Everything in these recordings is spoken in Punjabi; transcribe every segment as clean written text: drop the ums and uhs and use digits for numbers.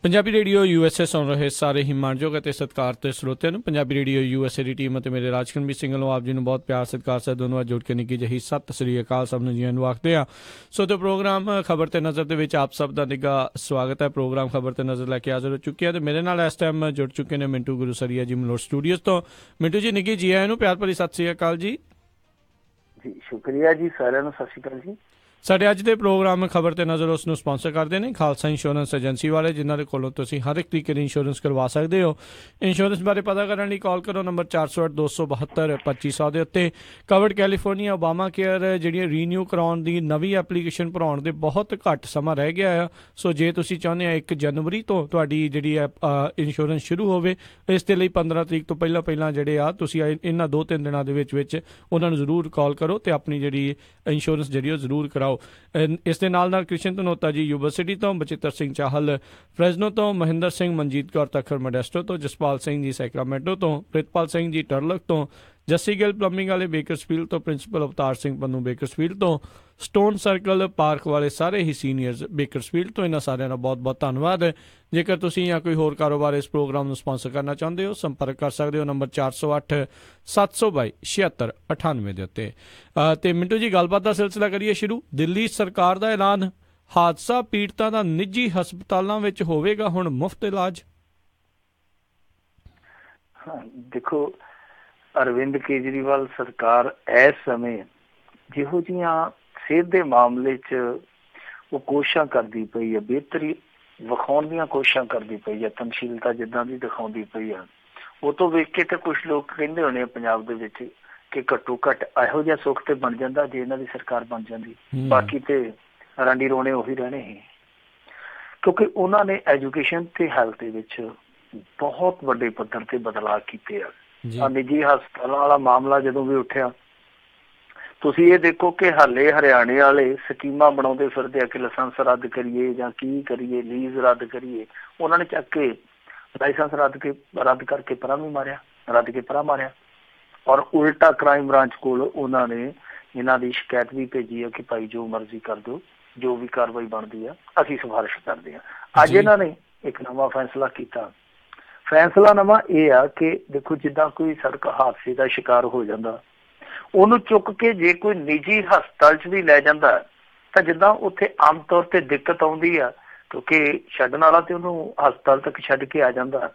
ਪੰਜਾਬੀ ਰੇਡੀਓ USA ਸੁਣ ਰਹੇ ਸਾਰੇ ਹੀ ਮਾਣਯੋਗ ਅਤੇ ਸਤਿਕਾਰਤ ਸਰੋਤਿਆਂ ਨੂੰ ਪੰਜਾਬੀ ਰੇਡੀਓ USA ਦੀ ਟੀਮ ਅਤੇ ਮੇਰੇ ਰਾਜਕੁਮਾਰ ਸਿੰਘ ਨੂੰ ਆਪ ਜੀ ਨੂੰ ਬਹੁਤ ਪਿਆਰ ਸਤਿਕਾਰ ਸਹਿਤ ਦੋਨੋਂ ਜੁੜ ਕੇ ਨਿੱਘੀ ਜਿਹੀ ਸਤਿ ਸ੍ਰੀ ਅਕਾਲ ਸਭ ਨੂੰ ਜੀਆਂ ਨੂੰ ਆਖਦੇ ਹਾਂ। ਸੋ ਤੇ ਪ੍ਰੋਗਰਾਮ ਖਬਰ ਤੇ ਨਜ਼ਰ ਦੇ ਵਿੱਚ ਆਪ ਸਭ ਦਾ ਨਿੱਘਾ ਸਵਾਗਤ ਹੈ। ਪ੍ਰੋਗਰਾਮ ਖਬਰ ਤੇ ਨਜ਼ਰ ਲੈ ਕੇ ਹਾਜ਼ਰ ਹੋ ਚੁੱਕੇ ਆ ਤੇ ਮੇਰੇ ਨਾਲ ਇਸ ਟਾਈਮ ਜੁੜ ਚੁੱਕੇ ਨੇ ਮਿੰਟੂ ਗੁਰੂਸਰੀਆ ਜੀ ਮਲੋਟ ਸਟੂਡੀਓਜ਼ ਤੋਂ। ਮਿੰਟੂ ਜੀ ਨਿੱਘੀ ਜੀ ਆਇਆਂ ਨੂੰ ਪਿਆਰ ਭਰੀ ਸਤਿ ਸ੍ਰੀ ਅਕਾਲ ਜੀ। ਜੀ ਸ਼ੁਕਰੀਆ ਜੀ, ਸਾਰਿਆਂ ਨੂੰ ਸਤਿ ਸ਼੍ਰੀ ਅਕਾਲ ਜੀ। ਸਾਡੇ ਅੱਜ ਦੇ ਪ੍ਰੋਗਰਾਮ ਖਬਰ ਤੇ ਨਜ਼ਰ ਉਸ ਨੂੰ ਸਪਾਂਸਰ ਕਰਦੇ ਨੇ ਖਾਲਸਾ ਇੰਸ਼ੋਰੈਂਸ ਏਜੰਸੀ ਵਾਲੇ, ਜਿਨ੍ਹਾਂ ਦੇ ਕੋਲੋਂ ਤੁਸੀਂ ਹਰ ਇੱਕ ਤਰੀਕੇ ਦੀ ਇੰਸ਼ੋਰੈਂਸ ਕਰਵਾ ਸਕਦੇ ਹੋ। ਇੰਸ਼ੋਰੈਂਸ ਬਾਰੇ ਪਤਾ ਕਰਨ ਲਈ ਕਾਲ ਕਰੋ ਨੰਬਰ 408-272-2500 ਦੇ ਉੱਤੇ। ਕਵਰਡ ਕੈਲੀਫੋਰਨੀਆ ਓਬਾਮਾ ਕੇਅਰ ਜਿਹੜੀਆਂ ਰੀਨਿਊ ਕਰਾਉਣ ਦੀ ਨਵੀਂ ਐਪਲੀਕੇਸ਼ਨ ਭਰਾਉਣ ਦੇ ਬਹੁਤ ਘੱਟ ਸਮਾਂ ਰਹਿ ਗਿਆ ਆ। ਸੋ ਜੇ ਤੁਸੀਂ ਚਾਹੁੰਦੇ ਆ 1 ਜਨਵਰੀ ਤੋਂ ਤੁਹਾਡੀ ਜਿਹੜੀ ਇੰਸ਼ੋਰੈਂਸ ਸ਼ੁਰੂ ਹੋਵੇ, ਇਸ ਦੇ ਲਈ 15 ਤਰੀਕ ਤੋਂ ਪਹਿਲਾਂ ਜਿਹੜੇ ਆ ਤੁਸੀਂ ਇਹਨਾਂ 2-3 ਦਿਨਾਂ ਦੇ ਵਿੱਚ ਉਹਨਾਂ ਨੂੰ ਜ਼ਰੂਰ ਕਾਲ ਕਰੋ ਤੇ ਆਪਣੀ ਜਿਹੜੀ ਇੰਸ਼ੋਰੈਂਸ ਜਿਹੜੀ ਉਹ ਜ਼ਰੂਰ ਕਰਾਓ। ਇਸ ਦੇ ਨਾਲ ਕ੍ਰਿਸ਼ਨ ਧਨੋਤਾ ਜੀ ਯੂਨੀਵਰਸਿਟੀ ਤੋਂ, ਬਚਿੱਤਰ ਸਿੰਘ ਚਾਹਲ ਫਰੈਜ਼ਨੋ ਤੋਂ, ਮਹਿੰਦਰ ਸਿੰਘ ਮਨਜੀਤ ਕੌਰ ਤਖਰ ਮੋਡੈਸਟੋ ਤੋਂ, ਜਸਪਾਲ ਸਿੰਘ ਜੀ ਸੈਕਰਾਮੈਂਟੋ ਤੋਂ, ਪ੍ਰਿਤਪਾਲ ਸਿੰਘ ਜੀ ਟਰਲਕ ਤੋਂ, ਜੱਸੀ ਗਿੱਲ ਪਲੰਬਿੰਗ ਵਾਲੇ ਬੇਕਰਸਫੀਲਡ ਤੋਂ, ਪ੍ਰਿੰਸੀਪਲ ਅਵਤਾਰ ਸਿੰਘ ਪੰਨੂ ਬੇਕਰਸਫੀਲਡ ਤੋਂ, ਸਟੋਨ ਸਰਕਲ ਪਾਰਕ ਵਾਲੇ ਸਾਰੇ ਹੀ ਸੀਨੀਅਰਸ ਬੇਕਰਸਫੀਲਡ ਤੋਂ। ਇਹਨਾਂ ਸਾਰਿਆਂ ਦਾ ਬਹੁਤ ਬਹੁਤ ਧੰਨਵਾਦ। ਜੇਕਰ ਤੁਸੀਂ ਜਾਂ ਕੋਈ ਹੋਰ ਕਾਰੋਬਾਰ ਇਸ ਪ੍ਰੋਗਰਾਮ ਨੂੰ ਸਪਾਂਸਰ ਕਰਨਾ ਚਾਹੁੰਦੇ ਹੋ, ਸੰਪਰਕ ਕਰ ਸਕਦੇ ਹੋ ਨੰਬਰ 408-722-7698 ਦੇ ਉੱਤੇ। ਤੇ ਮਿੰਟੂ ਜੀ ਗੱਲਬਾਤ ਦਾ ਸਿਲਸਿਲਾ ਕਰੀਏ ਸ਼ੁਰੂ। ਦਿੱਲੀ ਸਰਕਾਰ ਦਾ ਐਲਾਨ, ਹਾਦਸਾ ਪੀੜਤਾਂ ਦਾ ਨਿੱਜੀ ਹਸਪਤਾਲਾਂ ਵਿੱਚ ਹੋਵੇਗਾ ਹੁਣ ਮੁਫਤ ਇਲਾਜ। ਦੇਖੋ, ਅਰਵਿੰਦ ਕੇਜਰੀਵਾਲ ਸਰਕਾਰ ਇਸ ਸਮੇਂ ਜਿਹੋ ਜਿਹੀਆਂ ਸਿਹਤ ਦੇ ਮਾਮਲੇ 'ਚ ਉਹ ਕੋਸ਼ਿਸ਼ਾਂ ਕਰਦੀ ਪਈ ਹੈ, ਬਿਹਤਰੀ ਵਿਖਾਉਣ ਦੀਆਂ ਕੋਸ਼ਿਸ਼ਾਂ ਕਰਦੀ ਪਈ ਹੈ, ਯਤਨਸ਼ੀਲਤਾ ਜਿੱਦਾਂ ਦੀ ਦਿਖਾਉਂਦੀ ਪਈ ਆ, ਉਹ ਤੋਂ ਵੇਖ ਕੇ ਤੇ ਕੁਛ ਲੋਕ ਕਹਿੰਦੇ ਹੋਣੇ ਆ ਪੰਜਾਬ ਦੇ ਵਿੱਚ ਕਿ ਘੱਟੋ ਘੱਟ ਇਹੋ ਜਿਹਾ ਸੁੱਖ ਤੇ ਬਣ ਜਾਂਦਾ ਜੇ ਇਹਨਾਂ ਦੀ ਸਰਕਾਰ ਬਣ ਜਾਂਦੀ। ਬਾਕੀ ਤੇ ਰਾਂਡੀ ਰੋਣੇ ਉਹੀ ਰਹਿਣੇ ਸੀ, ਕਿਉਂਕਿ ਉਹਨਾਂ ਨੇ ਐਜੂਕੇਸ਼ਨ ਤੇ ਹੈਲਥ ਦੇ ਵਿੱਚ ਬਹੁਤ ਵੱਡੇ ਪੱਧਰ ਤੇ ਬਦਲਾਅ ਕੀਤੇ ਆ। ਨਿੱਜੀ ਹਸਪਤਾਲਾਂ ਵਾਲਾ ਮਾਮਲਾ ਜਦੋਂ ਵੀ ਉੱਠਿਆ, ਤੁਸੀਂ ਇਹ ਦੇਖੋ ਕਿ ਹਾਲੇ ਹਰਿਆਣੇ ਵਾਲੇ ਸਕੀਮਾਂ ਬਣਾਉਂਦੇ ਫਿਰਦੇ ਆ ਕਿ ਲਾਇਸੈਂਸ ਰੱਦ ਕਰੀਏ ਜਾਂ ਕੀ ਕਰੀਏ, ਲੀਜ਼ ਰੱਦ ਕਰੀਏ। ਉਹਨਾਂ ਨੇ ਚੱਕ ਕੇ ਲਾਇਸੈਂਸ ਰੱਦ ਕਰਕੇ ਪਰਾਂ ਵੀ ਮਾਰਿਆ, ਰੱਦ ਕੇ ਪਰਾਂ ਮਾਰਿਆ। ਔਰ ਉਲਟਾ ਕ੍ਰਾਈਮ ਬ੍ਰਾਂਚ ਕੋਲ ਉਹਨਾਂ ਨੇ ਇਹਨਾਂ ਦੀ ਸ਼ਿਕਾਇਤ ਵੀ ਭੇਜੀ ਹੈ ਕਿ ਭਾਈ ਜੋ ਮਰਜ਼ੀ ਕਰ ਦਿਓ, ਜੋ ਵੀ ਕਾਰਵਾਈ ਬਣਦੀ ਆ ਅਸੀਂ ਸਿਫਾਰਿਸ਼ ਕਰਦੇ ਹਾਂ। ਅੱਜ ਇਹਨਾਂ ਨੇ ਇੱਕ ਨਵਾਂ ਫੈਸਲਾ ਕੀਤਾ। ਫੈਸਲਾ ਨਵਾਂ ਇਹ ਆ ਕਿ ਦੇਖੋ, ਜਿੱਦਾਂ ਕੋਈ ਸੜਕ ਹਾਦਸੇ ਦਾ ਸ਼ਿਕਾਰ ਹੋ ਜਾਂਦਾ, ਉਹਨੂੰ ਚੁੱਕ ਕੇ ਜੇ ਕੋਈ ਨਿੱਜੀ ਹਸਪਤਾਲ 'ਚ ਵੀ ਲੈ ਜਾਂਦਾ ਤਾਂ ਜਿੱਦਾਂ ਉੱਥੇ ਆਮ ਤੌਰ ਤੇ ਦਿੱਕਤ ਆਉਂਦੀ ਆ, ਕਿਉਂਕਿ ਛੱਡਣ ਵਾਲਾ ਤੇ ਉਹਨੂੰ ਹਸਪਤਾਲ ਤੱਕ ਛੱਡ ਕੇ ਆ ਜਾਂਦਾ,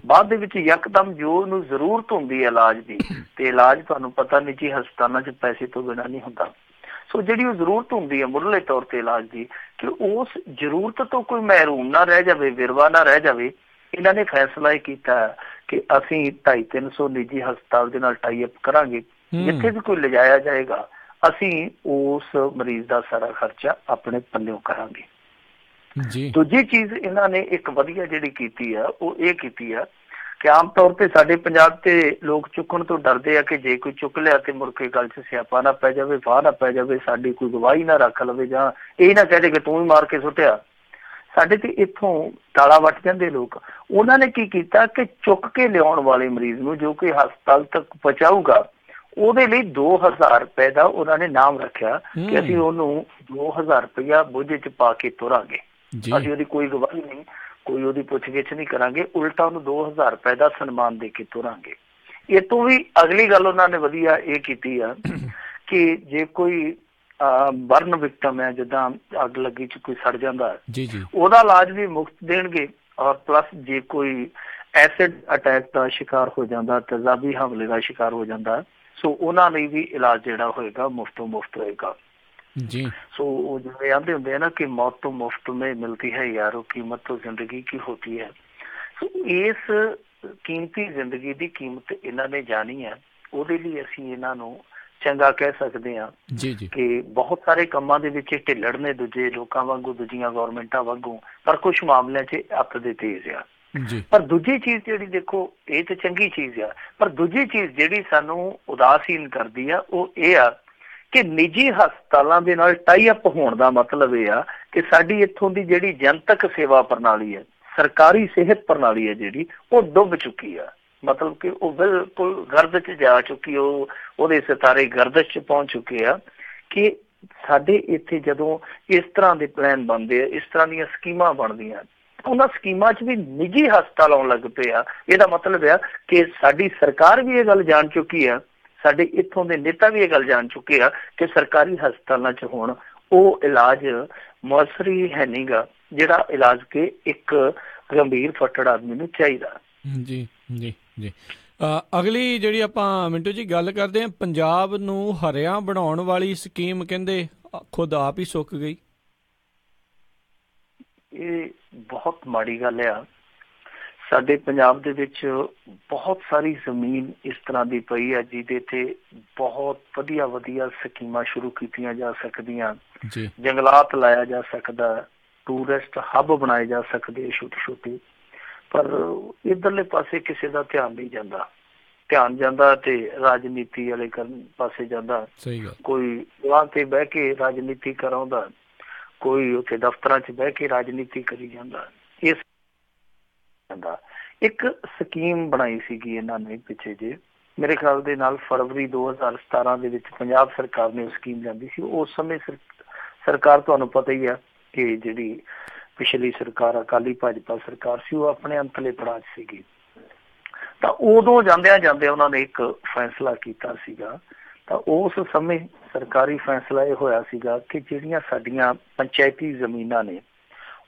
ਬਾਅਦ ਦੇ ਵਿੱਚ ਯਕਦਮ ਜੋ ਉਹਨੂੰ ਜ਼ਰੂਰਤ ਹੁੰਦੀ ਹੈ ਇਲਾਜ ਦੀ, ਤੇ ਇਲਾਜ ਤੁਹਾਨੂੰ ਪਤਾ ਨਿੱਜੀ ਹਸਪਤਾਲਾਂ 'ਚ ਪੈਸੇ ਤੋਂ ਬਿਨਾਂ ਨਹੀਂ ਹੁੰਦਾ। ਸੋ ਜਿਹੜੀ ਉਹ ਜ਼ਰੂਰਤ ਹੁੰਦੀ ਹੈ ਮੁੱਢਲੇ ਤੌਰ ਤੇ ਇਲਾਜ ਦੀ, ਕਿ ਉਸ ਜ਼ਰੂਰਤ ਤੋਂ ਕੋਈ ਮਹਿਰੂਮ ਨਾ ਰਹਿ ਜਾਵੇ, ਵਿਰਵਾ ਨਾ ਰਹਿ ਜਾਵੇ, ਇਹਨਾਂ ਨੇ ਫੈਸਲਾ ਇਹ ਕੀਤਾ ਕਿ ਅਸੀਂ 250-300 ਨਿੱਜੀ ਹਸਪਤਾਲ ਦੇ ਨਾਲ ਟਾਈ ਅਪ ਕਰਾਂਗੇ। ਜਿੱਥੇ ਵੀ ਕੋਈ ਲਿਜਾਇਆ ਜਾਏਗਾ ਅਸੀਂ ਉਸ ਮਰੀਜ਼ ਦਾ ਸਾਰਾ ਖਰਚਾ ਆਪਣੇ ਪੱਲਿਓਂ ਕਰਾਂਗੇ। ਦੂਜੀ ਚੀਜ਼ ਇਹਨਾਂ ਨੇ ਇੱਕ ਵਧੀਆ ਜਿਹੜੀ ਕੀਤੀ ਆ ਉਹ ਇਹ ਕੀਤੀ ਆ ਕਿ ਆਮ ਤੌਰ ਤੇ ਸਾਡੇ ਪੰਜਾਬ ਤੇ ਲੋਕ ਚੁੱਕਣ ਤੋਂ ਡਰਦੇ ਆ ਕਿ ਜੇ ਕੋਈ ਚੁੱਕ ਲਿਆ ਤੇ ਮੁੜ ਕੇ ਗੱਲ 'ਚ ਸਿਆਪਾ ਨਾ ਪੈ ਜਾਵੇ, ਫਾਹ ਨਾ ਪੈ ਜਾਵੇ, ਸਾਡੀ ਕੋਈ ਗਵਾਹੀ ਨਾ ਰੱਖ ਲਵੇ, ਜਾਂ ਇਹ ਨਾ ਕਹਿ ਦੇ ਕਿ ਤੂੰ ਵੀ ਮਾਰ ਕੇ ਸੁੱਟਿਆ। ਸਾਡੇ ਤੇ ਇੱਥੋਂ ਤਾਲਾ ਵੱਟ ਜਾਂਦੇ ਲੋਕ। ਉਹਨਾਂ ਨੇ ਕੀ ਕੀਤਾ ਕਿ ਚੁੱਕ ਕੇ ਲਿਆਉਣ ਵਾਲੇ ਮਰੀਜ਼ ਨੂੰ ਜੋ ਕਿ ਹਸਪਤਾਲ ਤੱਕ ਪਹੁੰਚਾਊਗਾ, ਉਹਦੇ ਲਈ 2000 ਰੁਪਏ ਦਾ ਉਹਨਾਂ ਨੇ ਨਾਮ ਰੱਖਿਆ ਕਿ ਅਸੀਂ ਉਹਨੂੰ 2000 ਰੁਪਇਆ ਬੋਝੇ 'ਚ ਪਾ ਕੇ ਤੁਰਾਂਗੇ। ਅਸੀਂ ਉਹਦੀ ਕੋਈ ਗਵਾਹੀ ਨਹੀਂ, ਕੋਈ ਉਹਦੀ ਪੁੱਛ ਗਿੱਛ ਨਹੀਂ ਕਰਾਂਗੇ, ਉਲਟਾ ਉਹਨੂੰ 2000 ਰੁਪਏ ਦਾ ਸਨਮਾਨ ਦੇ ਕੇ ਤੁਰਾਂਗੇ। ਇਹ ਤੋਂ ਵੀ ਅਗਲੀ ਗੱਲ ਉਹਨਾਂ ਨੇ ਵਧੀਆ ਇਹ ਕੀਤੀ ਆ ਕਿ ਜੇ ਕੋਈ ਬਰਨ ਵਿਕਟਮ ਹੈ, ਜਿੱਦਾਂ ਅੱਗ ਲੱਗੀ 'ਚ ਕੋਈ ਸੜ ਜਾਂਦਾ, ਉਹਦਾ ਇਲਾਜ ਵੀ ਮੁਫਤ ਦੇਣਗੇ। ਔਰ ਪਲੱਸ ਜੇ ਕੋਈ ਐਸਿਡ ਅਟੈਕ ਦਾ ਸ਼ਿਕਾਰ ਹੋ ਜਾਂਦਾ, ਤੇਜ਼ਾਬੀ ਹਮਲੇ ਦਾ ਸ਼ਿਕਾਰ ਹੋ ਜਾਂਦਾ, ਸੋ ਉਹਨਾਂ ਲਈ ਵੀ ਇਲਾਜ ਜਿਹੜਾ ਹੋਏਗਾ ਮੁਫਤੋਂ ਮੁਫਤ ਹੋਏਗਾ। ਸੋ ਉਹ ਜਿਵੇਂ ਆਂਦੇ ਹੁੰਦੇ ਆ ਨਾ ਕਿ ਮੌਤ ਤੋਂ ਮੁਫਤ ਮੇਂ ਮਿਲਤੀ ਹੈ ਯਾਰੋ, ਕੀਮਤ ਤੋਂ ਜ਼ਿੰਦਗੀ ਕੀ ਹੋਤੀ ਹੈ। ਸੋ ਇਸ ਕੀਮਤੀ ਜ਼ਿੰਦਗੀ ਦੀ ਕੀਮਤ ਇਹਨਾਂ ਨੇ ਜਾਣੀ ਹੈ। ਉਹਦੇ ਲਈ ਅਸੀਂ ਇਹਨਾਂ ਨੂੰ ਚੰਗਾ ਕਹਿ ਸਕਦੇ ਹਾਂ ਕਿ ਬਹੁਤ ਸਾਰੇ ਕੰਮਾਂ ਦੇ ਵਿੱਚ ਢਿੱਲੜ ਨੇ ਦੂਜੇ ਲੋਕਾਂ ਵਾਂਗੂ, ਦੂਜੀਆਂ ਗੌਰਮੈਂਟਾਂ ਵਾਂਗੂ, ਪਰ ਕੁਛ ਮਾਮਲਿਆਂ 'ਚ ਅੱਤ ਦੇ ਤੇਜ਼ ਆ। ਪਰ ਦੂਜੀ ਚੀਜ਼ ਜਿਹੜੀ ਦੇਖੋ, ਇਹ ਤੇ ਚੰਗੀ ਚੀਜ਼ ਆ, ਪਰ ਦੂਜੀ ਚੀਜ਼ ਜਿਹੜੀ ਸਾਨੂੰ ਉਦਾਸੀਨ ਕਰਦੀ ਆ ਉਹ ਇਹ ਆ ਕਿ ਨਿੱਜੀ ਹਸਪਤਾਲਾਂ ਦੇ ਨਾਲ ਟਾਈ ਅਪ ਹੋਣ ਦਾ ਮਤਲਬ ਇਹ ਆ ਕਿ ਸਾਡੀ ਇੱਥੋਂ ਦੀ ਜਿਹੜੀ ਜਨਤਕ ਸੇਵਾ ਪ੍ਰਣਾਲੀ ਹੈ, ਸਰਕਾਰੀ ਸਿਹਤ ਪ੍ਰਣਾਲੀ ਹੈ ਜਿਹੜੀ, ਉਹ ਡੁੱਬ ਚੁੱਕੀ ਆ। ਮਤਲਬ ਕਿ ਉਹ ਬਿਲਕੁਲ ਗਰਦ 'ਚ ਜਾ ਚੁੱਕੀ, ਉਹਦੇ ਸਿਤਾਰੇ ਗਰਦਸ਼ 'ਚ ਪਹੁੰਚ ਚੁੱਕੇ ਆ। ਕਿ ਸਾਡੇ ਇੱਥੇ ਜਦੋਂ ਇਸ ਤਰ੍ਹਾਂ ਦੇ ਪਲਾਨ ਬਣਦੇ ਆ, ਇਸ ਤਰ੍ਹਾਂ ਦੀਆਂ ਸਕੀਮਾਂ ਬਣਦੀਆਂ, ਉਹਨਾਂ ਸਕੀਮਾਂ 'ਚ ਵੀ ਨਿੱਜੀ ਹਸਪਤਾਲ ਆਉਣ ਲੱਗ ਪਏ ਆ। ਇਹਦਾ ਮਤਲਬ ਆ ਕਿ ਸਾਡੀ ਸਰਕਾਰ ਵੀ ਇਹ ਗੱਲ ਜਾਣ ਚੁੱਕੀ ਆ, ਸਾਡੇ ਇੱਥੋਂ ਦੇ ਨੇਤਾ ਵੀ ਇਹ ਗੱਲ ਜਾਣ ਚੁੱਕੇ ਆ ਕਿ ਸਰਕਾਰੀ ਹਸਪਤਾਲਾਂ 'ਚ ਹੁਣ ਉਹ ਇਲਾਜ ਮੁਅੱਸਰ ਹੀ ਹੈ ਨਹੀਂ ਗਾ ਜਿਹੜਾ ਇਲਾਜ ਕੇ ਇੱਕ ਗੰਭੀਰ ਫੱਟੜ ਆਦਮੀ ਨੂੰ ਚਾਹੀਦਾ। ਜੀ ਜੀ ਜੀ। ਅਗਲੀ ਜਿਹੜੀ ਆਪਾਂ ਮਿੰਟੂ ਜੀ ਗੱਲ ਕਰਦੇ ਹਾਂ, ਪੰਜਾਬ ਨੂੰ ਹਰਿਆ ਬਣਾਉਣ ਵਾਲੀ ਸਕੀਮ ਕਹਿੰਦੇ ਖੁਦ ਆਪ ਹੀ ਸੁੱਕ ਗਈ। ਇਹ ਬਹੁਤ ਮਾੜੀ ਗੱਲ ਆ। ਸਾਡੇ ਪੰਜਾਬ ਦੇ ਵਿੱਚ ਬਹੁਤ ਸਾਰੀ ਜ਼ਮੀਨ ਇਸ ਤਰ੍ਹਾਂ ਦੀ ਪਈ ਆ ਜਿਹਦੇ ਤੇ ਬਹੁਤ ਵਧੀਆ ਵਧੀਆ ਸਕੀਮਾਂ ਸ਼ੁਰੂ ਕੀਤੀਆਂ ਜਾ ਸਕਦੀਆਂ, ਜੰਗਲਾਤ ਲਾਇਆ ਜਾ ਸਕਦਾ, ਟੂਰਿਸਟ ਹੱਬ ਬਣਾਏ ਜਾ ਸਕਦੇ ਛੋਟੇ ਛੋਟੇ, ਪਰ ਇੱਧਰਲੇ ਪਾਸੇ ਕਿਸੇ ਦਾ ਧਿਆਨ ਨਹੀਂ ਜਾਂਦਾ। ਧਿਆਨ ਜਾਂਦਾ ਤੇ ਰਾਜਨੀਤੀ ਵਾਲੇ ਪਾਸੇ ਜਾਂਦਾ। ਕੋਈ ਗਾਂ ਤੇ ਬਹਿ ਕੇ ਰਾਜਨੀਤੀ ਕਰਾਉਂਦਾ, ਕੋਈ ਉੱਥੇ ਦਫ਼ਤਰਾਂ 'ਚ ਬਹਿ ਕੇ ਰਾਜਨੀਤੀ ਕਰੀ ਜਾਂਦਾ। ਇਸ ਇੱਕ ਸਕੀਮ ਬਣਾਈ ਸੀਗੀ ਇਹਨਾਂ ਨੇ ਪਿੱਛੇ ਜੇ, ਮੇਰੇ ਖਿਆਲ ਦੇ ਨਾਲ ਫਰਵਰੀ 2017 ਦੇ ਵਿੱਚ ਪੰਜਾਬ ਸਰਕਾਰ ਨੇ ਉਹ ਸਕੀਮ ਲਿਆਂਦੀ ਸੀ। ਉਸ ਸਮੇਂ ਸਰਕਾਰ ਤੁਹਾਨੂੰ ਪਤਾ ਹੀ ਆ ਕਿ ਜਿਹੜੀ ਪਿਛਲੀ ਸਰਕਾਰ ਅਕਾਲੀ ਭਾਜਪਾ ਸਰਕਾਰ ਸੀ ਉਹ ਆਪਣੇ ਅੰਤਲੇ ਪੜਾਅ 'ਚ ਸੀਗੀ। ਤਾਂ ਉਦੋਂ ਜਾਂਦਿਆਂ ਜਾਂਦਿਆਂ ਉਹਨਾਂ ਨੇ ਇੱਕ ਫੈਸਲਾ ਕੀਤਾ ਸੀਗਾ। ਤਾਂ ਉਸ ਸਮੇਂ ਸਰਕਾਰੀ ਫੈਸਲਾ ਇਹ ਹੋਇਆ ਸੀਗਾ ਕਿ ਜਿਹੜੀਆਂ ਸਾਡੀਆਂ ਪੰਚਾਇਤੀ ਜ਼ਮੀਨਾਂ ਨੇ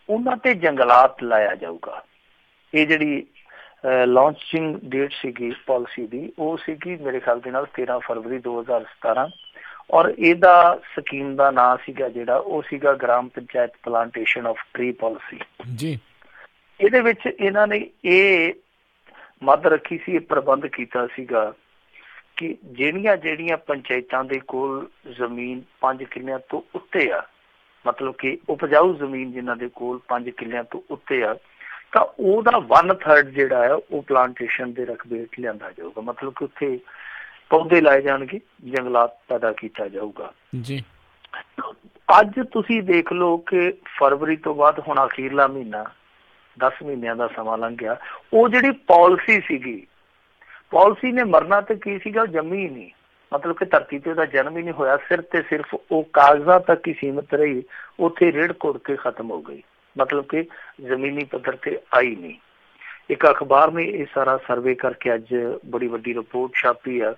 ਉਹਨਾਂ ਤੇ ਜੰਗਲਾਤ ਲਾਇਆ ਜਾਊਗਾ। ਇਹ ਜਿਹੜੀ ਲਾਂਚਿੰਗ ਡੇਟ ਸੀਗੀ ਪਾਲਿਸੀ ਦੀ ਉਹ ਸੀਗੀ ਮੇਰੇ ਖਿਆਲ ਦੇ ਨਾਲ 13 ਫਰਵਰੀ 2017 ਔਰ ਇਹਦਾ ਸਕੀਮ ਦਾ ਨਾਂ ਸੀਗਾ ਜਿਹੜਾ ਉਹ ਸੀਗਾ gram panchayat plantation of tree policy ਜੀ। ਇਹਦੇ ਵਿੱਚ ਇਹਨਾਂ ਨੇ ਇਹ ਮੱਦ ਰੱਖੀ ਸੀ, ਇਹ ਪ੍ਰਬੰਧ ਕੀਤਾ ਸੀਗਾ ਕਿ ਜਿਹੜੀਆਂ ਪੰਚਾਇਤਾਂ ਦੇ ਕੋਲ ਜ਼ਮੀਨ 5 ਕਿੱਲਿਆਂ ਤੋਂ ਉੱਤੇ ਆ, ਮਤਲਬ ਕਿ ਉਪਜਾਊ ਜ਼ਮੀਨ ਜਿਨ੍ਹਾਂ ਦੇ ਕੋਲ 5 ਕਿੱਲਿਆਂ ਤੋਂ ਉੱਤੇ ਆ, ਤਾਂ ਉਹਦਾ 1/3 ਜਿਹੜਾ ਹੈ ਉਹ ਪਲਾਂਟੇਸ਼ਨ ਦੇ ਰਕਬੇ ਹੇਠ ਲਿਆਂਦਾ ਜਾਊਗਾ। ਮਤਲਬ ਕਿ ਉੱਥੇ ਪੌਦੇ ਲਾਏ ਜਾਣਗੇ, ਜੰਗਲਾਤ ਪੈਦਾ ਕੀਤਾ ਜਾਊਗਾ ਜੀ। ਅੱਜ ਤੁਸੀਂ ਦੇਖ ਲਓ ਕਿ ਫਰਵਰੀ ਤੋਂ ਬਾਅਦ ਹੁਣ ਅਖੀਰਲਾ ਮਹੀਨਾ 10 ਮਹੀਨਿਆਂ ਦਾ ਸਮਾਂ ਲੰਘ ਗਿਆ। ਉਹ ਜਿਹੜੀ ਪਾਲਿਸੀ ਸੀਗੀ, ਪਾਲਿਸੀ ਨੇ ਮਰਨਾ ਤੇ ਕੀ ਸੀਗਾ, ਉਹ ਜੰਮੀ ਹੀ ਨਹੀਂ, ਮਤਲਬ ਕਿ ਧਰਤੀ ਤੇ ਉਹਦਾ ਜਨਮ ਹੀ ਨਹੀਂ ਹੋਇਆ। ਸਿਰਫ ਤੇ ਸਿਰਫ ਉਹ ਕਾਗਜ਼ਾਂ ਤੱਕ ਹੀ ਸੀਮਿਤ ਰਹੀ, ਉੱਥੇ ਰਿੜ ਘੁੜ ਕੇ ਖਤਮ ਹੋ ਗਈ, ਮਤਲਬ ਕਿ ਜ਼ਮੀਨੀ ਪੱਧਰ ਤੇ ਆਈ ਨਹੀਂ। ਇੱਕ ਅਖਬਾਰ ਨੇ ਇਹ ਸਾਰਾ ਸਰਵੇ ਕਰਕੇ ਅੱਜ ਬੜੀ ਵੱਡੀ ਰਿਪੋਰਟ ਛਾਪੀ ਆ,